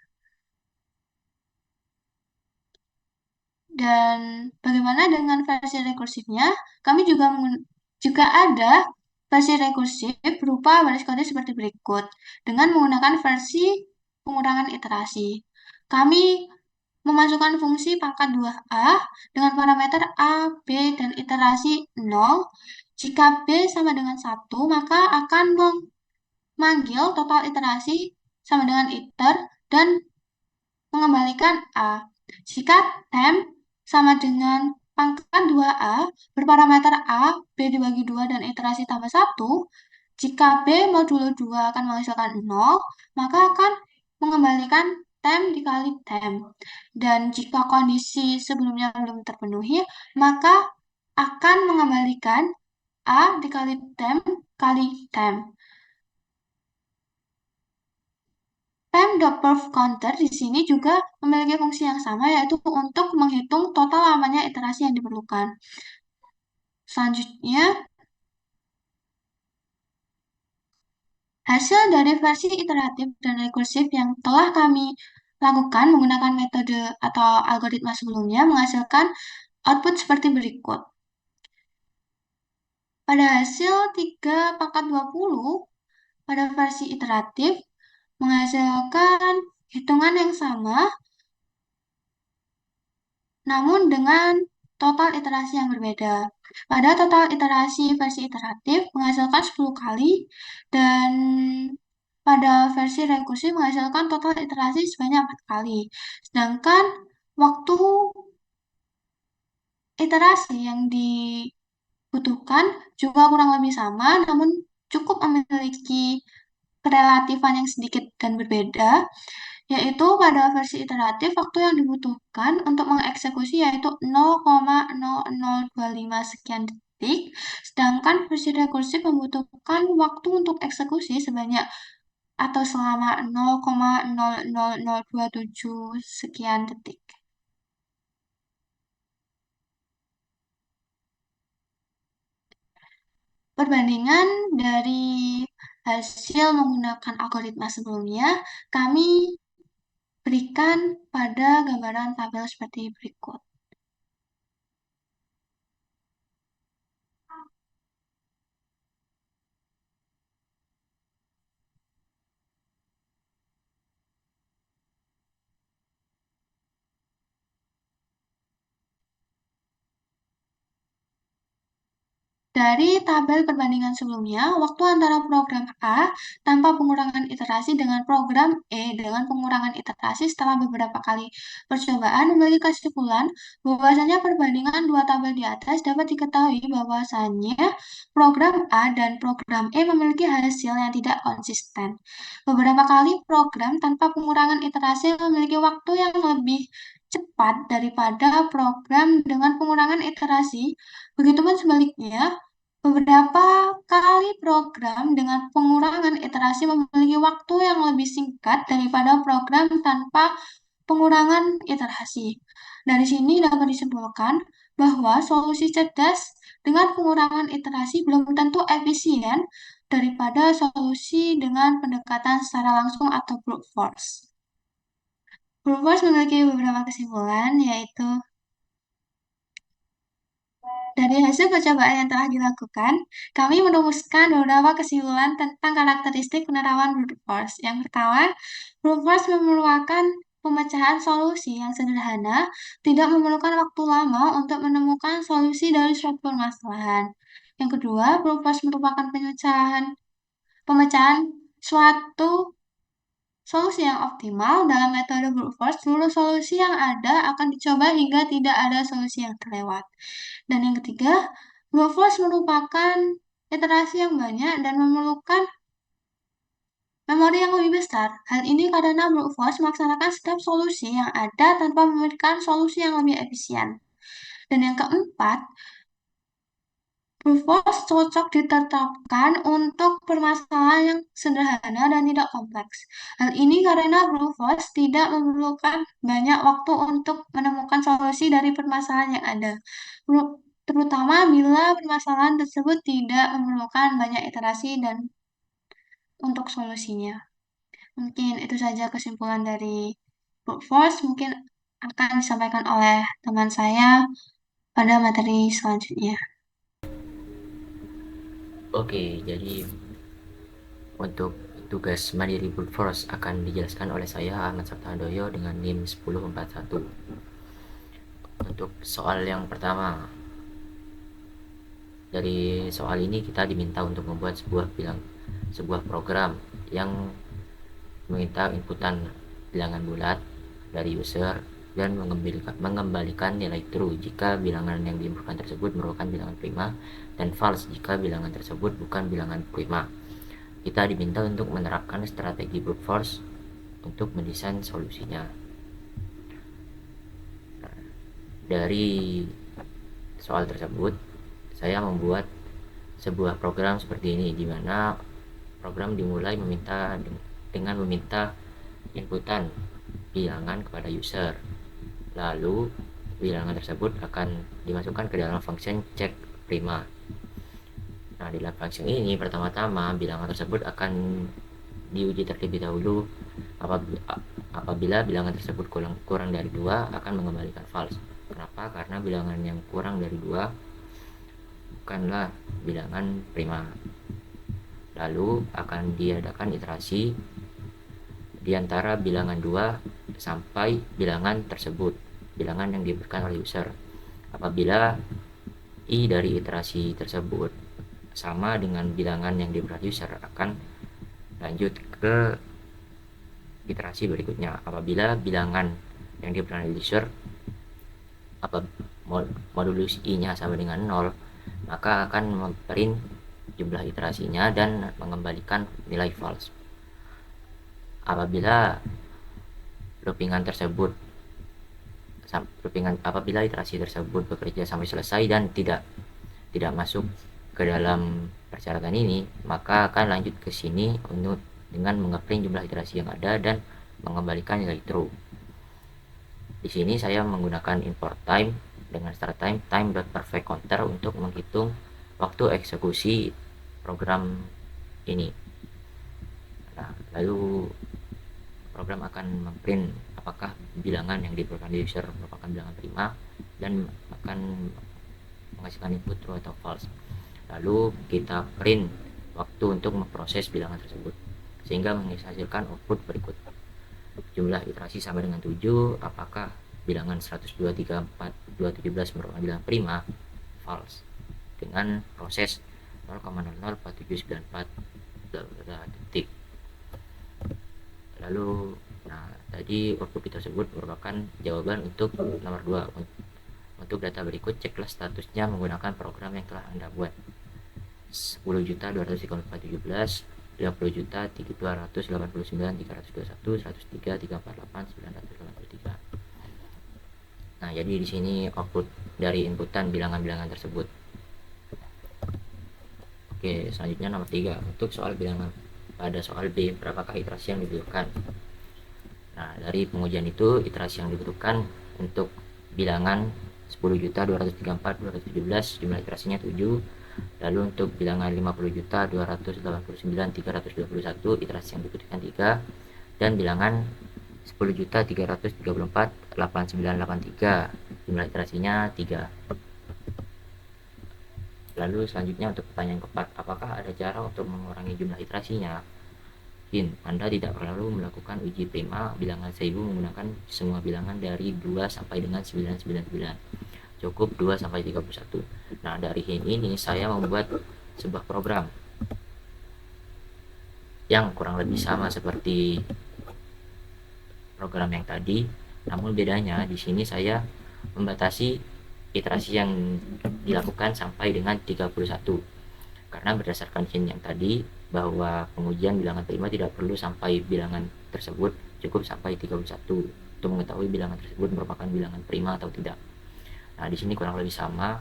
Dan bagaimana dengan versi rekursifnya? Kami juga ada versi rekursif berupa baris kode seperti berikut dengan menggunakan versi pengurangan iterasi. Kami memasukkan fungsi pangkat 2A dengan parameter A, B, dan iterasi 0. Jika B sama dengan 1, maka akan memanggil total iterasi sama dengan iter dan mengembalikan A. Jika temp sama dengan pangkat 2A berparameter A, B dibagi 2 dan iterasi tambah 1, jika B modulo 2 akan menghasilkan 0, maka akan mengembalikan temp dikali temp. Dan jika kondisi sebelumnya belum terpenuhi, maka akan mengembalikan A dikali temp kali temp. Time.perf counter di sini juga memiliki fungsi yang sama, yaitu untuk menghitung total lamanya iterasi yang diperlukan. Selanjutnya, hasil dari versi iteratif dan rekursif yang telah kami lakukan menggunakan metode atau algoritma sebelumnya menghasilkan output seperti berikut. Pada hasil 3 pangkat 20, pada versi iteratif menghasilkan hitungan yang sama, namun dengan total iterasi yang berbeda. Pada total iterasi versi iteratif menghasilkan 10 kali, dan pada versi rekursif menghasilkan total iterasi sebanyak 4 kali. Sedangkan waktu iterasi yang dibutuhkan juga kurang lebih sama, namun cukup memiliki kerelatifan yang sedikit dan berbeda, yaitu pada versi iteratif waktu yang dibutuhkan untuk mengeksekusi yaitu 0,0025 sekian detik, sedangkan versi rekursif membutuhkan waktu untuk eksekusi sebanyak atau selama 0,00027 sekian detik. Perbandingan dari hasil menggunakan algoritma sebelumnya kami berikan pada gambaran tabel seperti berikut. Dari tabel perbandingan sebelumnya, waktu antara program A tanpa pengurangan iterasi dengan program E dengan pengurangan iterasi setelah beberapa kali percobaan memiliki kesimpulan bahwasanya perbandingan dua tabel di atas dapat diketahui bahwasannya program A dan program E memiliki hasil yang tidak konsisten. Beberapa kali program tanpa pengurangan iterasi memiliki waktu yang lebih cepat daripada program dengan pengurangan iterasi. Begitupun sebaliknya, beberapa kali program dengan pengurangan iterasi memiliki waktu yang lebih singkat daripada program tanpa pengurangan iterasi. Dari sini dapat disimpulkan bahwa solusi cerdas dengan pengurangan iterasi belum tentu efisien daripada solusi dengan pendekatan secara langsung atau brute force. Brute force memiliki beberapa kesimpulan, yaitu dari hasil percobaan yang telah dilakukan, kami merumuskan beberapa kesimpulan tentang karakteristik penerapan brute force. Yang pertama, brute force memerlukan pemecahan solusi yang sederhana, tidak memerlukan waktu lama untuk menemukan solusi dari suatu permasalahan. Yang kedua, brute force merupakan pemecahan suatu solusi yang optimal. Dalam metode brute force, seluruh solusi yang ada akan dicoba hingga tidak ada solusi yang terlewat. Dan yang ketiga, brute force merupakan iterasi yang banyak dan memerlukan memori yang lebih besar. Hal ini karena brute force melaksanakan setiap solusi yang ada tanpa memberikan solusi yang lebih efisien. Dan yang keempat, brute force cocok ditetapkan untuk permasalahan yang sederhana dan tidak kompleks. Hal ini karena brute force tidak memerlukan banyak waktu untuk menemukan solusi dari permasalahan yang ada, terutama bila permasalahan tersebut tidak memerlukan banyak iterasi dan untuk solusinya. Mungkin itu saja kesimpulan dari brute force. Mungkin akan disampaikan oleh teman saya pada materi selanjutnya. Oke, jadi untuk tugas mandiri brute force akan dijelaskan oleh saya Ahmad Sabtahandoyo dengan NIM 1041. Untuk soal yang pertama, dari soal ini kita diminta untuk membuat sebuah program yang meminta inputan bilangan bulat dari user dan mengembalikan nilai true jika bilangan yang diinputkan tersebut merupakan bilangan prima dan false jika bilangan tersebut bukan bilangan prima. Kita diminta untuk menerapkan strategi brute force untuk mendesain solusinya. Dari soal tersebut, saya membuat sebuah program seperti ini, di mana program dimulai dengan meminta inputan bilangan kepada user. Lalu bilangan tersebut akan dimasukkan ke dalam function check prima. Nah, di dalam function ini pertama-tama bilangan tersebut akan diuji terlebih dahulu. Apabila bilangan tersebut kurang dari 2 akan mengembalikan false. Kenapa? Karena bilangan yang kurang dari 2 bukanlah bilangan prima. Lalu akan diadakan iterasi di antara bilangan 2 sampai bilangan tersebut, bilangan yang diberikan oleh user. Apabila I dari iterasi tersebut sama dengan bilangan yang diberikan user, akan lanjut ke iterasi berikutnya. Apabila bilangan yang diberikan oleh user modulus I-nya sama dengan 0, maka akan memprint jumlah iterasinya dan mengembalikan nilai false. Apabila apabila iterasi tersebut bekerja sampai selesai dan tidak masuk ke dalam persyaratan ini, maka akan lanjut ke sini dengan mengeprint jumlah iterasi yang ada dan mengembalikan nilai true. Di sini saya menggunakan import time dengan start time.perfect counter untuk menghitung waktu eksekusi program ini. Nah, lalu program akan memprint apakah bilangan yang diberikan user merupakan bilangan prima dan akan menghasilkan input true atau false. Lalu kita print waktu untuk memproses bilangan tersebut sehingga menghasilkan output berikut. Jumlah iterasi sama dengan 7, apakah bilangan 102.34.217 merupakan bilangan prima? False. Dengan proses 0,004794 detik. Lalu tadi output tersebut merupakan jawaban untuk nomor 2. Untuk data berikut, ceklah statusnya menggunakan program yang telah Anda buat. 10.234.17, 50.289.321, 103.348.983. Nah, jadi di sini output dari inputan bilangan-bilangan tersebut. Oke, selanjutnya nomor 3. Untuk soal bilangan pada soal B, berapakah iterasi yang dibutuhkan? Nah, dari pengujian itu, iterasi yang dibutuhkan untuk bilangan 10.234.217 jumlah iterasinya 7. Lalu untuk bilangan 50.289.321 iterasi yang dibutuhkan 3. Dan bilangan 10.334.8983 jumlah iterasinya 3. Lalu selanjutnya untuk pertanyaan keempat, apakah ada cara untuk mengurangi jumlah iterasinya? Hint, Anda tidak perlu melakukan uji prima bilangan 1000 menggunakan semua bilangan dari 2 sampai dengan 999. Cukup 2 sampai 31. Nah, dari hint ini saya membuat sebuah program yang kurang lebih sama seperti program yang tadi, namun bedanya di sini saya membatasi iterasi yang dilakukan sampai dengan 31. Karena berdasarkan hint yang tadi bahwa pengujian bilangan prima tidak perlu sampai bilangan tersebut, cukup sampai 31 untuk mengetahui bilangan tersebut merupakan bilangan prima atau tidak. Nah, di sini kurang lebih sama.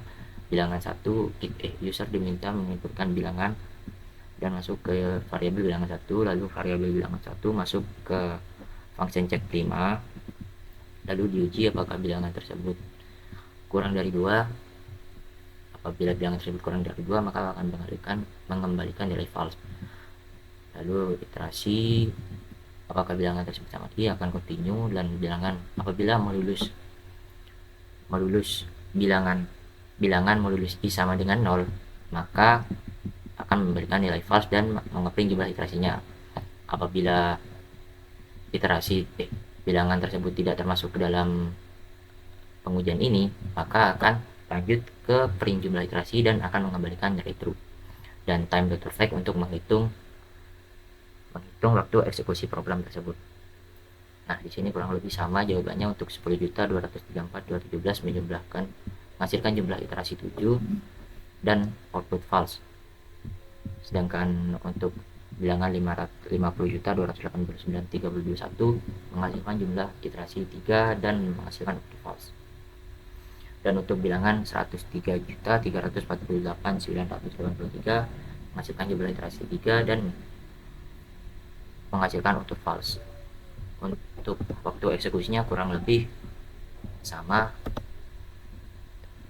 Bilangan 1, user diminta menginputkan bilangan dan masuk ke variabel bilangan 1, lalu variabel bilangan 1 masuk ke function check prima, lalu diuji apakah bilangan tersebut kurang dari 2. Apabila bilangan tersebut kurang dari 2, maka akan mengembalikan nilai false. Lalu iterasi apakah bilangan tersebut sama I akan continue, dan bilangan apabila modulus bilangan modulus I sama dengan 0, maka akan memberikan nilai false dan mengeprint jumlah iterasinya. Apabila bilangan tersebut tidak termasuk ke dalam pengujian ini, maka akan lanjut ke print jumlah iterasi dan akan mengembalikan nilai true. Dan time.perfect untuk menghitung waktu eksekusi program tersebut. Nah, di sini kurang lebih sama jawabannya. Untuk 10.234.217 menghasilkan jumlah iterasi 7 dan output false. Sedangkan untuk bilangan 50.289.321 menghasilkan jumlah iterasi 3 dan menghasilkan output false. Dan untuk bilangan 103.348.983 menghasilkan jumlah iterasi 3 dan menghasilkan output false. Untuk waktu eksekusinya kurang lebih sama,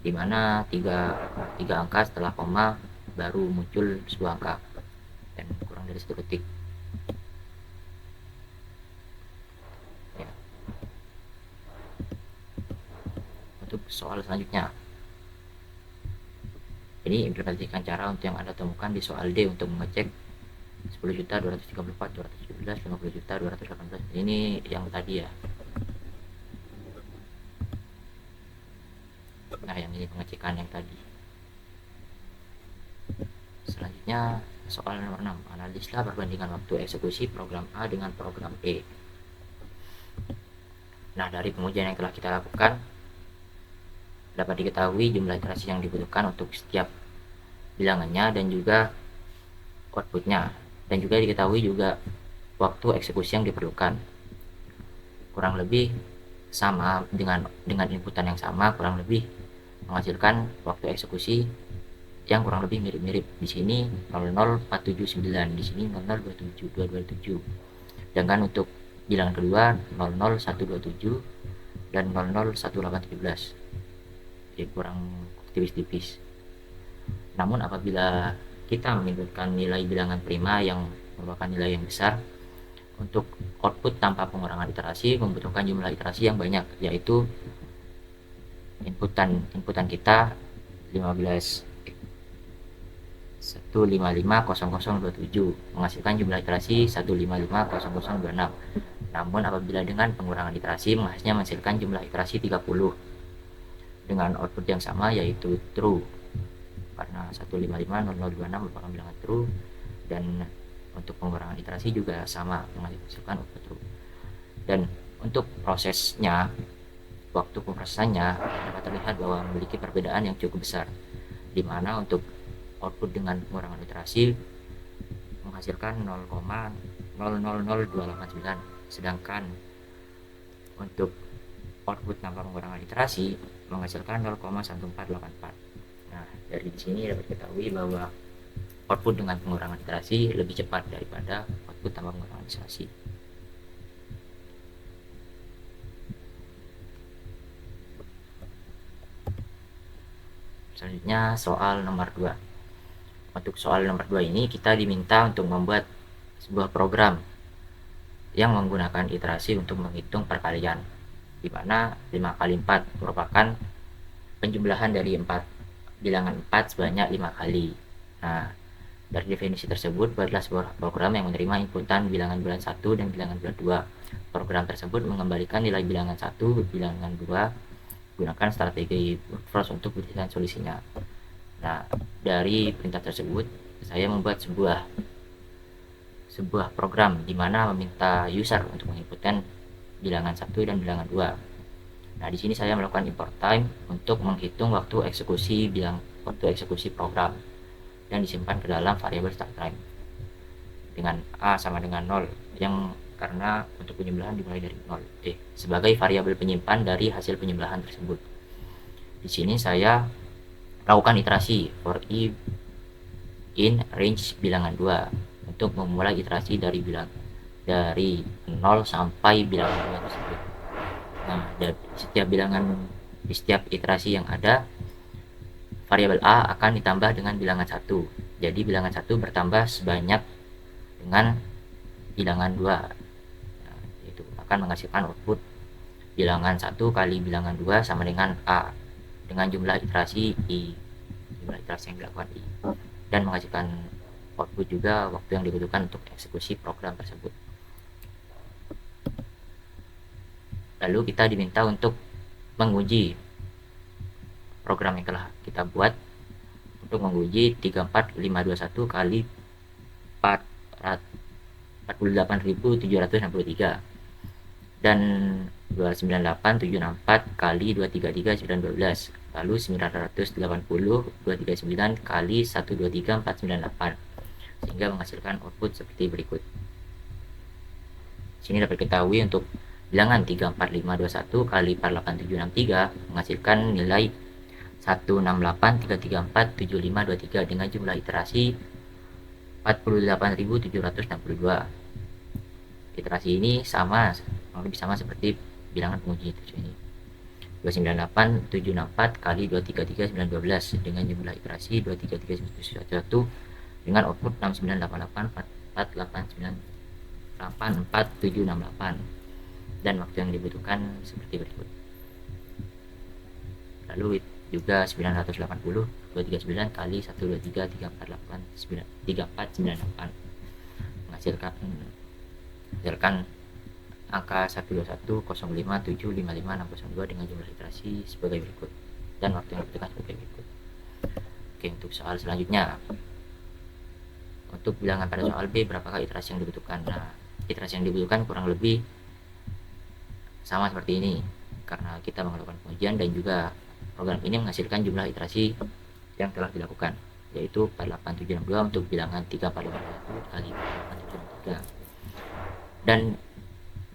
dimana 3 angka setelah koma baru muncul sebuah angka dan kurang dari 1 detik. soal selanjutnya. Ini implementasikan cara untuk yang Anda temukan di soal D untuk mengecek 10.234.217, 50.218. Ini yang tadi ya. Nah, yang ini pengecekan yang tadi. Selanjutnya soal nomor 6. Analislah perbandingan waktu eksekusi program A dengan program E. Nah, dari pengujian yang telah kita lakukan, dapat diketahui jumlah iterasi yang dibutuhkan untuk setiap bilangannya dan juga outputnya, dan juga diketahui juga waktu eksekusi yang diperlukan. Kurang lebih sama dengan inputan yang sama, kurang lebih menghasilkan waktu eksekusi yang kurang lebih mirip-mirip. Di sini 00479, di sini 0027227. Sedangkan untuk bilangan kedua 00127 dan 001817. Jadi kurang tipis-tipis. Namun apabila kita menginputkan nilai bilangan prima yang merupakan nilai yang besar, untuk output tanpa pengurangan iterasi membutuhkan jumlah iterasi yang banyak, yaitu inputan kita 1550027 menghasilkan jumlah iterasi 1550026. Namun apabila dengan pengurangan iterasi menghasilkan jumlah iterasi 30 dengan output yang sama, yaitu true, karena 1550026 merupakan bilangan true, dan untuk pengurangan iterasi juga sama menghasilkan output true. Dan untuk prosesnya, waktu pemrosesannya dapat terlihat bahwa memiliki perbedaan yang cukup besar, di mana untuk output dengan pengurangan iterasi menghasilkan 0,000289, sedangkan untuk output tanpa pengurangan iterasi menghasilkan 0,1484. Nah, dari sini dapat diketahui bahwa output dengan pengurangan iterasi lebih cepat daripada output tanpa pengurangan iterasi. Selanjutnya soal nomor 2. Untuk soal nomor 2 ini kita diminta untuk membuat sebuah program yang menggunakan iterasi untuk menghitung perkalian, di mana 5 kali 4 merupakan penjumlahan dari bilangan 4 sebanyak 5 kali. Nah, dari definisi tersebut buatlah sebuah program yang menerima inputan bilangan bulan 1 dan bilangan bulan 2. Program tersebut mengembalikan nilai bilangan 1, bilangan 2, gunakan strategi brute force untuk mendesain solusinya. Nah, dari perintah tersebut saya membuat sebuah program di mana meminta user untuk menginputkan bilangan 1 dan bilangan 2. Nah, di sini saya melakukan import time untuk menghitung waktu eksekusi program dan disimpan ke dalam variabel start time dengan A sama dengan 0, yang karena untuk penjumlahan dimulai dari 0 sebagai variabel penyimpan dari hasil penjumlahan tersebut. Di sini saya lakukan iterasi for i in range bilangan 2 untuk memulai iterasi dari 0 sampai bilangan 2 tersebut. Nah, di setiap iterasi yang ada, variabel A akan ditambah dengan bilangan 1. Jadi bilangan 1 bertambah sebanyak dengan bilangan 2. Itu akan menghasilkan output bilangan 1 kali bilangan 2 sama dengan A dengan jumlah iterasi I, jumlah iterasi yang dilakukan I, dan menghasilkan output juga waktu yang dibutuhkan untuk eksekusi program tersebut. Lalu kita diminta untuk menguji program yang telah kita buat untuk menguji 34521 kali 48.763 dan 298764 kali 233912, lalu 980 239 kali 123498, sehingga menghasilkan output seperti berikut. Sini dapat diketahui untuk bilangan 34521 kali 48763 menghasilkan nilai 168.334.7523 dengan jumlah iterasi 48.762. Iterasi ini lebih sama seperti bilangan penguji ini. 298764 kali 233912 dengan jumlah iterasi 233911 dengan output 6988489768 dan waktu yang dibutuhkan seperti berikut. Lalu juga 980 239 kali 123 348 3498 menghasilkan angka 12105755602 dengan jumlah iterasi sebagai berikut dan waktu yang dibutuhkan sebagai berikut. Oke, untuk soal selanjutnya, untuk bilangan pada soal B, berapakah iterasi yang dibutuhkan? Nah, iterasi yang dibutuhkan kurang lebih sama seperti ini, karena kita melakukan pengujian dan juga program ini menghasilkan jumlah iterasi yang telah dilakukan, yaitu 48762 untuk bilangan 34521 kali 48763 dan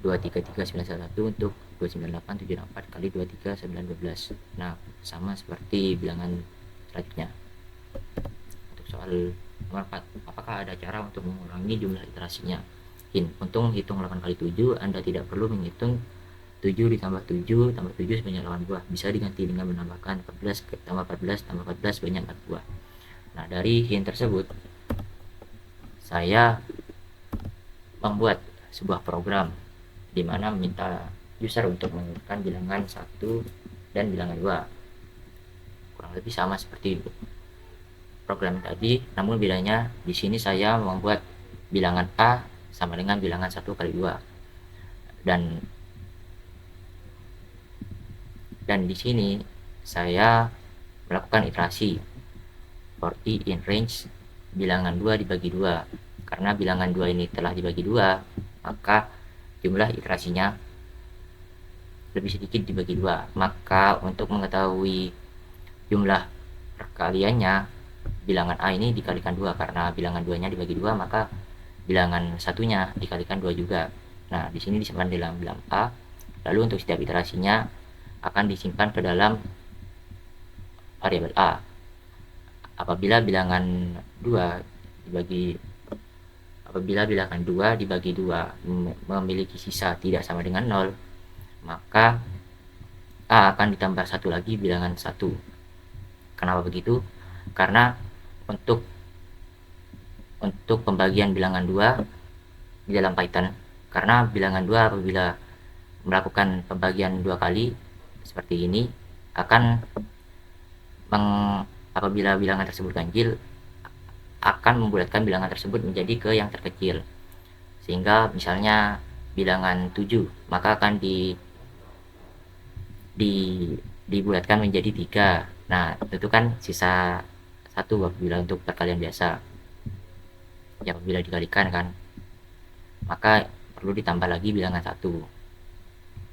233911 untuk 29874 kali 23912. Nah, sama seperti bilangan selanjutnya. Untuk soal nomor 4, apakah ada cara untuk mengurangi jumlah iterasinya? Untuk menghitung 8 kali 7, Anda tidak perlu menghitung 7 ditambah 7 tambah 7 sebanyak 8 buah. Bisa diganti dengan menambahkan 14 tambah 14 tambah 14 sebanyak 4 buah. Nah, dari hint tersebut, saya membuat sebuah program di mana meminta user untuk mengumpulkan bilangan 1 dan bilangan 2. Kurang lebih sama seperti program tadi, namun bedanya di sini saya membuat bilangan A sama dengan bilangan 1 kali 2. Dan di sini saya melakukan iterasi 40 in range bilangan 2 dibagi 2. Karena bilangan 2 ini telah dibagi 2, maka jumlah iterasinya lebih sedikit dibagi 2. Maka untuk mengetahui jumlah perkaliannya, bilangan A ini dikalikan 2. Karena bilangan 2-nya dibagi 2, maka bilangan satunya dikalikan 2 juga. Nah, di sini disimpan dalam bilangan A. Lalu untuk setiap iterasinya akan disimpan ke dalam variabel A. Apabila bilangan 2 dibagi 2 memiliki sisa tidak sama dengan 0, maka A akan ditambah 1 lagi bilangan 1. Kenapa begitu? Karena untuk pembagian bilangan 2 di dalam Python, karena bilangan 2 apabila melakukan pembagian 2 kali seperti ini, apabila bilangan tersebut ganjil, akan membulatkan bilangan tersebut menjadi ke yang terkecil. Sehingga misalnya bilangan 7, maka akan dibulatkan menjadi 3. Nah, tentu kan sisa 1 apabila untuk perkalian biasa. Ya, apabila dikalikan kan, maka perlu ditambah lagi bilangan 1.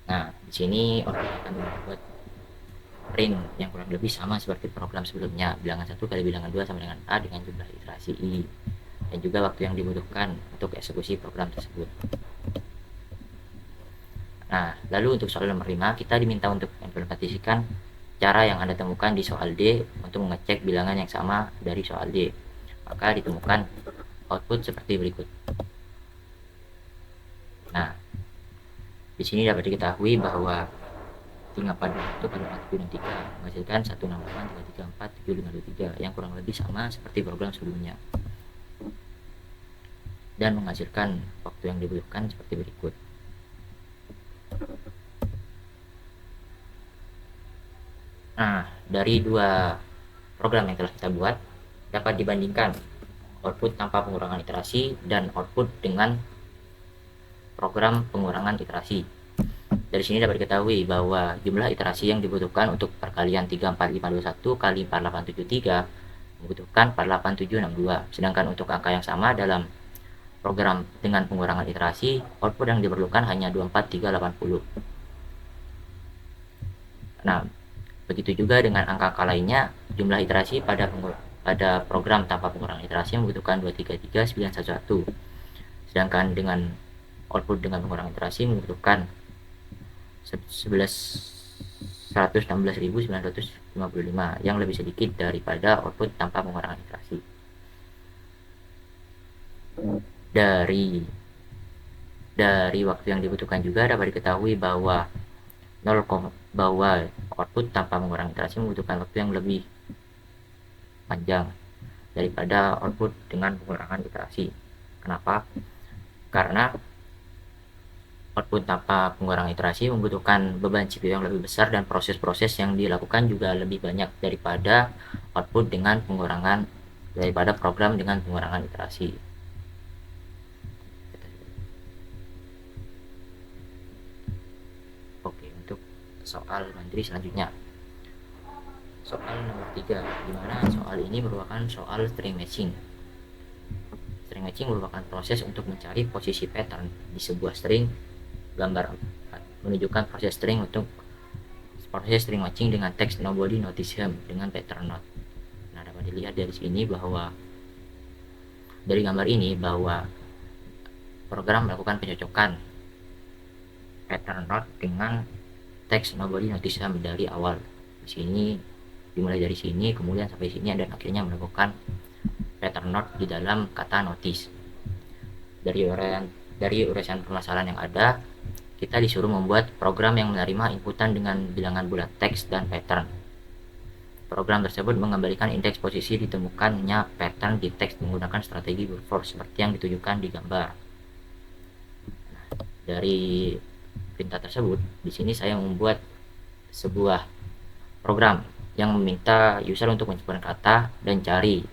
Nah, di sini orang akan membuat print yang kurang lebih sama seperti program sebelumnya. Bilangan 1 kali bilangan 2 sama dengan A dengan jumlah iterasi I. Dan juga waktu yang dibutuhkan untuk eksekusi program tersebut. Nah, lalu untuk soal nomor 5, kita diminta untuk implementasikan cara yang Anda temukan di soal D untuk mengecek bilangan yang sama dari soal D. Maka ditemukan output seperti berikut. Nah, di sini dapat diketahui bahwa 3 pada 1 pada 47 dan 3 menghasilkan 168 334 7523 yang kurang lebih sama seperti program sebelumnya. Dan menghasilkan waktu yang dibutuhkan seperti berikut. Nah, dari 2 program yang telah kita buat, dapat dibandingkan output tanpa pengurangan iterasi dan output dengan program pengurangan iterasi. Dari sini dapat diketahui bahwa jumlah iterasi yang dibutuhkan untuk perkalian 34521 kali 4873 membutuhkan 48762. Sedangkan untuk angka yang sama dalam program dengan pengurangan iterasi, output yang diperlukan hanya 24380. Nah, begitu juga dengan angka-angka lainnya, jumlah iterasi pada program tanpa pengurangan iterasi membutuhkan 233911. Sedangkan dengan output dengan pengurangan iterasi membutuhkan 116.955 yang lebih sedikit daripada output tanpa pengurangan iterasi. Dari waktu yang dibutuhkan juga dapat diketahui bahwa output tanpa mengurangi iterasi membutuhkan waktu yang lebih panjang daripada output dengan pengurangan iterasi. Kenapa? Karena output tanpa pengurangan iterasi membutuhkan beban CPU yang lebih besar dan proses-proses yang dilakukan juga lebih banyak daripada program dengan pengurangan iterasi. Oke, untuk soal mandiri selanjutnya. Soal nomor 3, di mana soal ini merupakan soal string matching. String matching merupakan proses untuk mencari posisi pattern di sebuah string. Gambar menunjukkan proses string matching dengan teks nobody notice him dengan pattern not. Nah, dapat dilihat dari sini bahwa dari gambar ini bahwa program melakukan pencocokan pattern not dengan teks nobody notice him dari awal. Di sini dimulai dari sini, kemudian sampai sini, dan akhirnya melakukan pattern not di dalam kata notice. Dari urusan permasalahan yang ada, kita disuruh membuat program yang menerima inputan dengan bilangan bulat teks dan pattern. Program tersebut mengembalikan indeks posisi ditemukannya pattern di teks menggunakan strategi brute force seperti yang ditunjukkan di gambar. Dari perintah tersebut, di sini saya membuat sebuah program yang meminta user untuk menciptakan kata dan cari.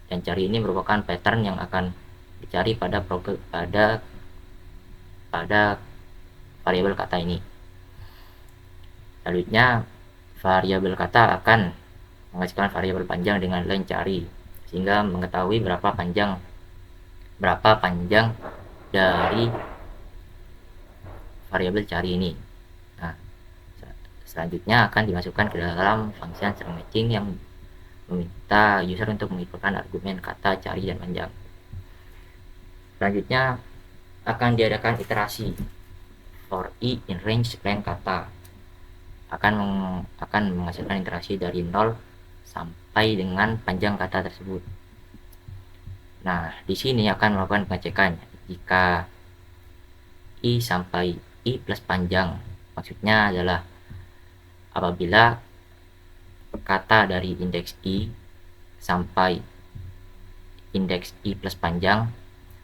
Dan cari ini merupakan pattern yang akan dicari pada variabel kata ini. Selanjutnya, variabel kata akan menghasilkan variabel panjang dengan len cari, sehingga mengetahui berapa panjang dari variabel cari ini. Nah, selanjutnya akan dimasukkan ke dalam function string matching yang meminta user untuk menginputkan argumen kata cari dan panjang. Selanjutnya akan diadakan iterasi for i in range length kata, akan menghasilkan iterasi dari 0 sampai dengan panjang kata tersebut. Nah, di sini akan melakukan pengecekan jika i sampai i plus panjang, maksudnya adalah apabila kata dari indeks i sampai indeks i plus panjang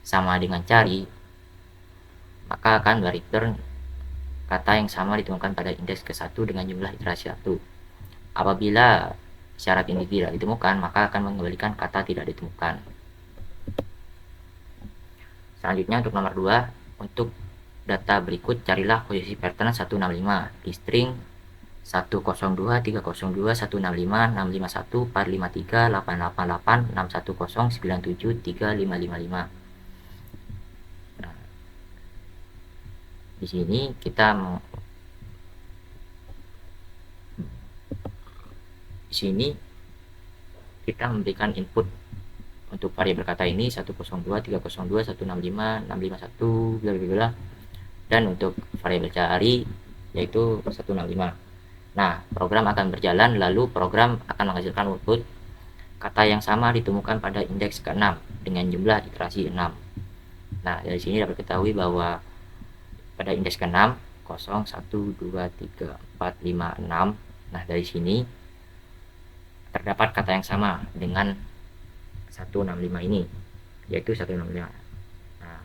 sama dengan cari, maka akan return kata yang sama ditemukan pada indeks ke-1 dengan jumlah iterasi 1. Apabila syarat ini tidak ditemukan, maka akan mengembalikan kata tidak ditemukan. Selanjutnya untuk nomor 2, untuk data berikut carilah posisi pattern 165 di string 102, 302, 165, 651, 453, 888, 610, 97, 3555. Nah, di sini kita memberikan input untuk variabel kata ini 102, 302, 165, 651, bla bla bla, dan untuk variabel cari yaitu 165. Nah, program akan berjalan, lalu program akan menghasilkan output kata yang sama ditemukan pada indeks ke-6 dengan jumlah iterasi 6. Nah, dari sini dapat diketahui bahwa pada indeks ke-6 0, 1, 2, 3, 4, 5, 6. Nah, dari sini terdapat kata yang sama dengan 165 ini, yaitu 165. Nah,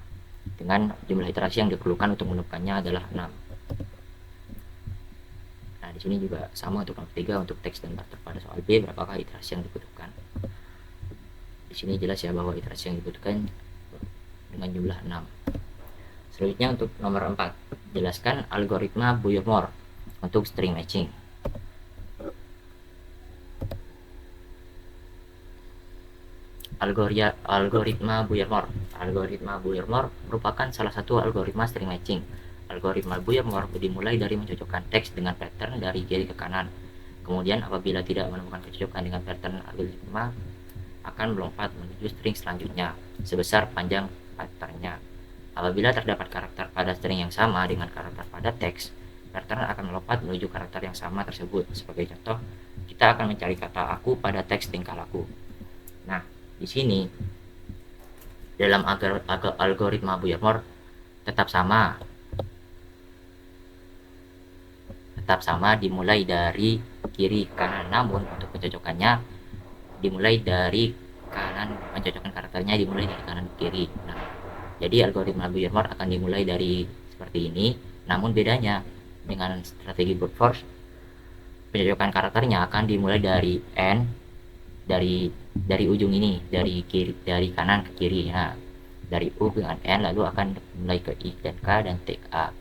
dengan jumlah iterasi yang diperlukan untuk menemukannya adalah 6. Nah, di sini juga sama untuk nomor 3 untuk teks dan daftar pada soal B, berapakah iterasi yang dibutuhkan. Di sini jelas ya bahwa iterasi yang dibutuhkan dengan jumlah 6. Selanjutnya untuk nomor 4, jelaskan algoritma Boyer-Moore untuk string matching. Algoritma Boyer-Moore merupakan salah satu algoritma string matching. Algoritma Boyer-Moore dimulai dari mencocokkan teks dengan pattern dari kiri ke kanan. Kemudian apabila tidak menemukan kecocokan dengan pattern, algoritma akan melompat menuju string selanjutnya sebesar panjang patternnya. Apabila terdapat karakter pada string yang sama dengan karakter pada teks, pattern akan melompat menuju karakter yang sama tersebut. Sebagai contoh, kita akan mencari kata aku pada teks tingkah laku. Nah, di sini dalam algoritma Boyer-Moore tetap sama dimulai dari kiri kanan, namun untuk pencocokannya dimulai dari kanan, pencocokan karakternya dimulai dari kanan ke kiri. Nah, jadi algoritma Boyer-Moore akan dimulai dari seperti ini. Namun bedanya dengan strategi brute force, pencocokan karakternya akan dimulai dari N, dari ujung ini, dari kanan ke kiri. Nah, dari U dengan N, lalu akan mulai ke I dan K dan T ke A.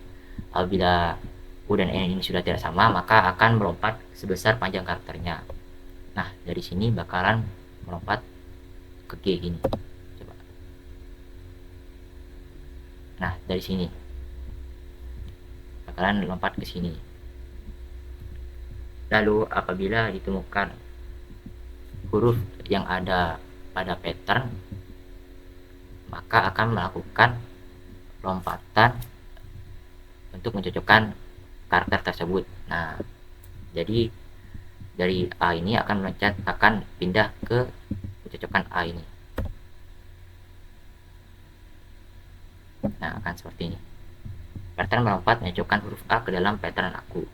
Apabila U dan N ini sudah tidak sama, maka akan melompat sebesar panjang karakternya. Nah, dari sini bakalan melompat ke G gini. Coba. Nah, dari sini bakalan lompat ke sini. Lalu apabila ditemukan huruf yang ada pada pattern, maka akan melakukan lompatan untuk mencocokkan karakter tersebut. Nah, jadi dari A ini akan pindah ke mencocokkan A ini. Nah, akan seperti ini. Pattern melompat mencocokkan huruf A ke dalam pattern aku.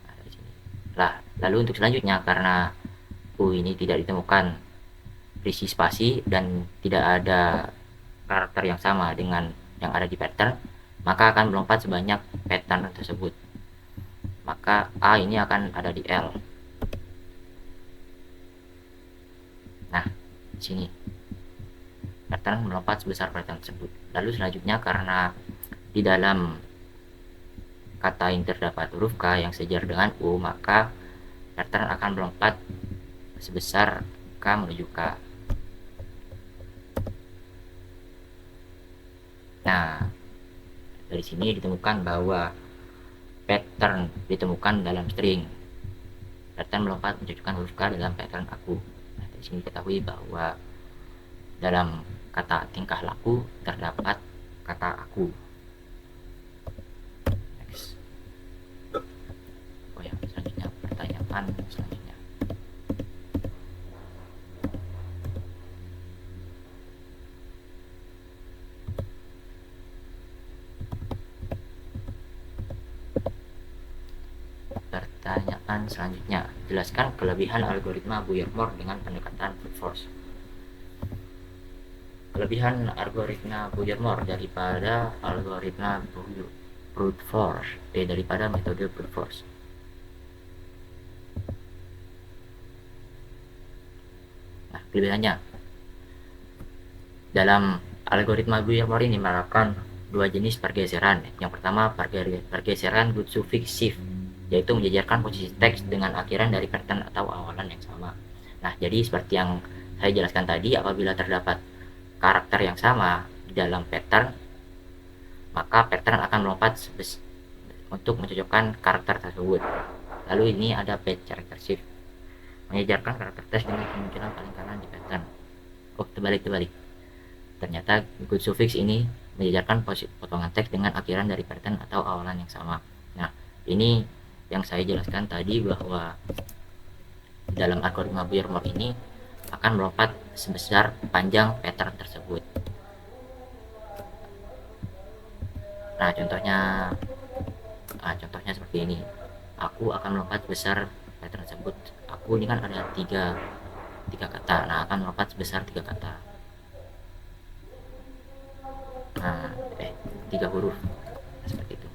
Nah, dari sini. Lalu untuk selanjutnya, karena U ini tidak ditemukan berisi spasi dan tidak ada karakter yang sama dengan yang ada di pattern, maka akan melompat sebanyak pattern tersebut. Maka A ini akan ada di L. Nah, di sini pattern melompat sebesar pattern tersebut. Lalu selanjutnya, karena di dalam kata yang terdapat huruf K yang sejajar dengan U, maka pattern akan melompat sebesar K menuju K. Nah, dari sini ditemukan bahwa pattern ditemukan dalam string. Pattern melompat mencocokkan huruf K dalam pattern aku. Nah, dari sini diketahui bahwa dalam kata tingkah laku terdapat kata aku. Next. Oh ya, selanjutnya pertanyaan selanjutnya. Pertanyaan selanjutnya, jelaskan kelebihan algoritma Boyer-Moore dengan pendekatan brute force. Kelebihan algoritma Boyer-Moore daripada algoritma brute force, daripada metode brute force. Nah, kelebihannya, dalam algoritma Boyer-Moore ini menerapkan dua jenis pergeseran. Yang pertama, pergeseran root suffix shift, yaitu menjejarkan posisi teks dengan akhiran dari pattern atau awalan yang sama. Nah, jadi seperti yang saya jelaskan tadi, apabila terdapat karakter yang sama di dalam pattern, maka pattern akan melompat untuk mencocokkan karakter tersebut. Lalu ini ada page character shift, menjejarkan karakter teks dengan kemungkinan paling kanan di pattern. Oh, terbalik. Ternyata good suffix ini menjejarkan potongan teks dengan akhiran dari pattern atau awalan yang sama. Nah, ini yang saya jelaskan tadi, bahwa dalam algoritma Boyer-Moore ini akan melompat sebesar panjang pattern tersebut. Nah, contohnya seperti ini. Aku akan melompat sebesar pattern tersebut. Aku ini kan ada tiga kata. Nah, akan melompat sebesar 3 kata. Nah, 3 huruf. Seperti itu.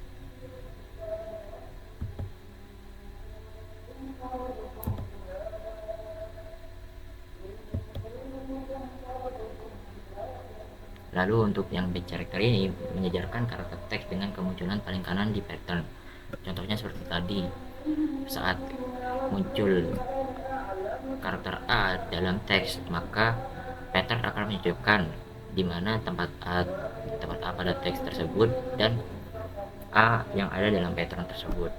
Lalu untuk yang page character ini menyejarkan karakter teks dengan kemunculan paling kanan di pattern. Contohnya seperti tadi, saat muncul karakter A dalam teks, maka pattern akan menunjukkan di mana tempat A pada teks tersebut dan A yang ada dalam pattern tersebut.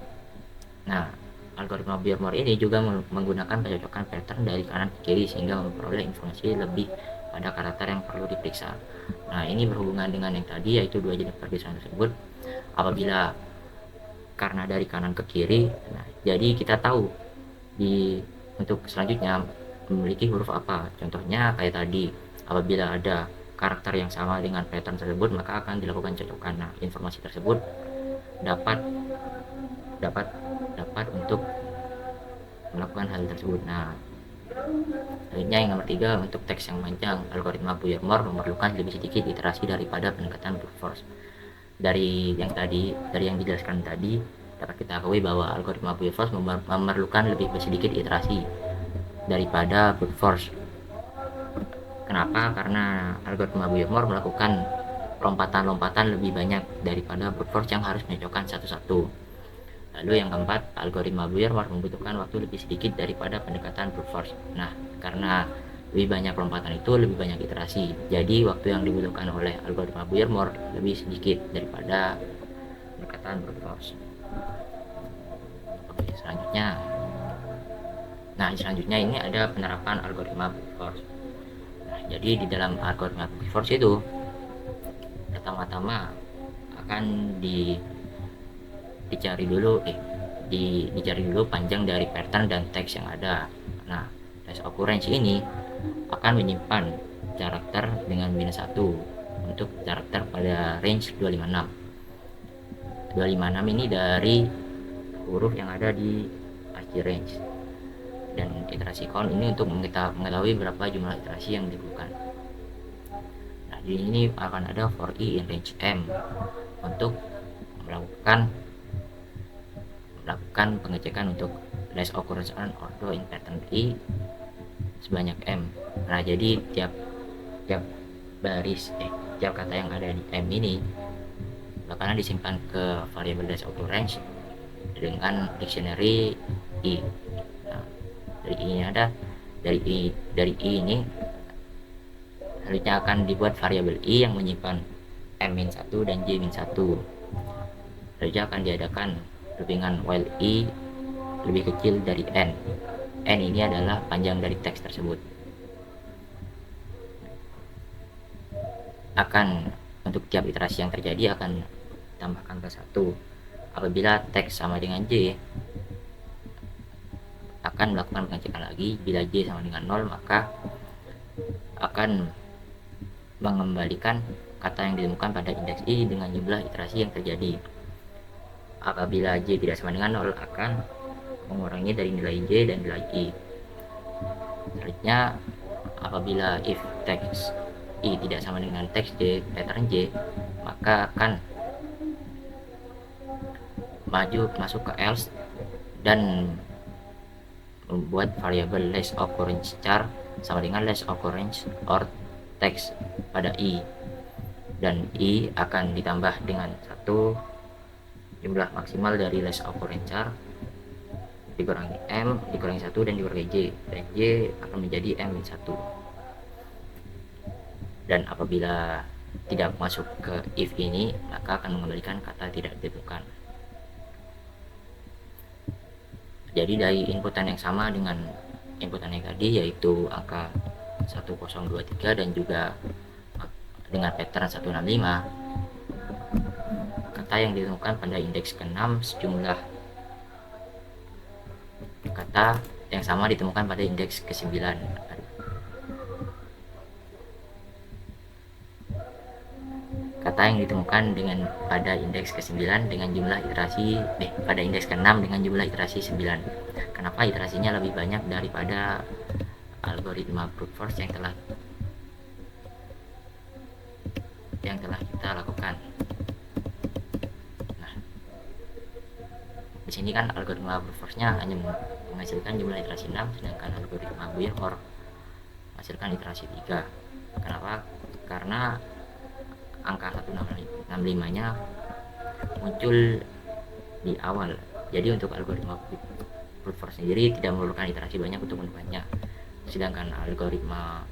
Nah, algoritma Boyer-Moore ini juga menggunakan pencocokan pattern dari kanan ke kiri sehingga memperoleh informasi lebih pada karakter yang perlu diperiksa. Nah, ini berhubungan dengan yang tadi, yaitu dua jenis pergeseran tersebut. Apabila karena dari kanan ke kiri, nah, jadi kita tahu untuk selanjutnya memiliki huruf apa. Contohnya kayak tadi, apabila ada karakter yang sama dengan pattern tersebut, maka akan dilakukan cocokan. Nah, informasi tersebut dapat untuk melakukan hal tersebut. Nah, selanjutnya yang nomor 3, untuk teks yang panjang, algoritma Boyer-Moore memerlukan lebih sedikit iterasi daripada pendekatan brute force. dari yang dijelaskan tadi dapat kita ketahui bahwa algoritma brute force memerlukan lebih sedikit iterasi daripada brute force. Kenapa? Karena algoritma Weaver melakukan lompatan-lompatan lebih banyak daripada brute force yang harus menyocokkan satu-satu. Lalu yang keempat, algoritma Weaver membutuhkan waktu lebih sedikit daripada pendekatan brute force. Nah, karena lebih banyak lompatan itu lebih banyak iterasi. Jadi waktu yang dibutuhkan oleh algoritma Weaver lebih sedikit daripada pendekatan brute force. Oke, selanjutnya ini ada penerapan algoritma brute force. Nah, jadi di dalam algoritma brute force itu pertama-tama akan dicari dulu panjang dari pattern dan teks yang ada. Nah, list occurrence ini akan menyimpan karakter dengan -1 untuk karakter pada range 256. 256 ini dari huruf yang ada di ASCII range, dan iterasi count ini untuk mengetahui berapa jumlah iterasi yang dibutuhkan. Nah, di ini akan ada for i in range m untuk melakukan pengecekan untuk list occurrence on order in pattern i sebanyak m. Nah, jadi tiap kata yang ada di m ini bakalan disimpan ke variabel list occurrence dengan dictionary i. Nah, dari i ini selanjutnya akan dibuat variabel i yang menyimpan m-1 dan j-1. Selanjutnya akan diadakan loopingan while i lebih kecil dari n. N ini adalah panjang dari teks tersebut. Untuk tiap iterasi yang terjadi akan tambahkan ke 1. Apabila teks sama dengan j, akan melakukan pengecekan lagi. Bila j sama dengan 0, maka akan mengembalikan kata yang ditemukan pada indeks i dengan jumlah iterasi yang terjadi. Apabila j tidak sama dengan 0, akan mengurangi dari nilai j dan nilai i. Selanjutnya, apabila if teks i tidak sama dengan teks j pattern j, maka akan masuk ke else dan membuat variabel list occurrence char sama dengan list occurrence or text pada i, dan i akan ditambah dengan 1 jumlah maksimal dari list occurrence char dikurangi m dikurangi 1 dan dikurangi j, dan j akan menjadi m-1. Dan apabila tidak masuk ke if ini, maka akan mengembalikan kata tidak ditemukan. Jadi dari inputan yang sama dengan inputan yang tadi, yaitu angka 1023 dan juga dengan pattern 165, kata yang ditemukan pada indeks ke-6 sejumlah kata yang sama ditemukan pada indeks ke-9. Kata yang ditemukan pada indeks ke-9 dengan jumlah iterasi pada indeks ke-6 dengan jumlah iterasi 9. Kenapa iterasinya lebih banyak daripada algoritma brute force yang telah kita lakukan? Nah, di sini kan algoritma brute force-nya hanya menghasilkan jumlah iterasi 6, sedangkan algoritma Weaver menghasilkan iterasi 3. Kenapa? Karena angka 165-nya muncul di awal. Jadi untuk algoritma brute force sendiri tidak memerlukan iterasi banyak untuk menemukannya, sedangkan algoritma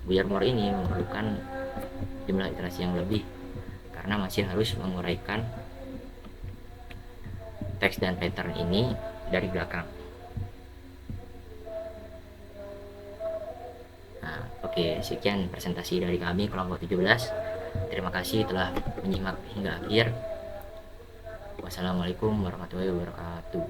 Weaver ini memerlukan jumlah iterasi yang lebih karena masih harus menguraikan teks dan pattern ini dari belakang. Nah, oke, sekian presentasi dari kami kelompok 17. Terima kasih telah menyimak hingga akhir. Wassalamualaikum warahmatullahi wabarakatuh.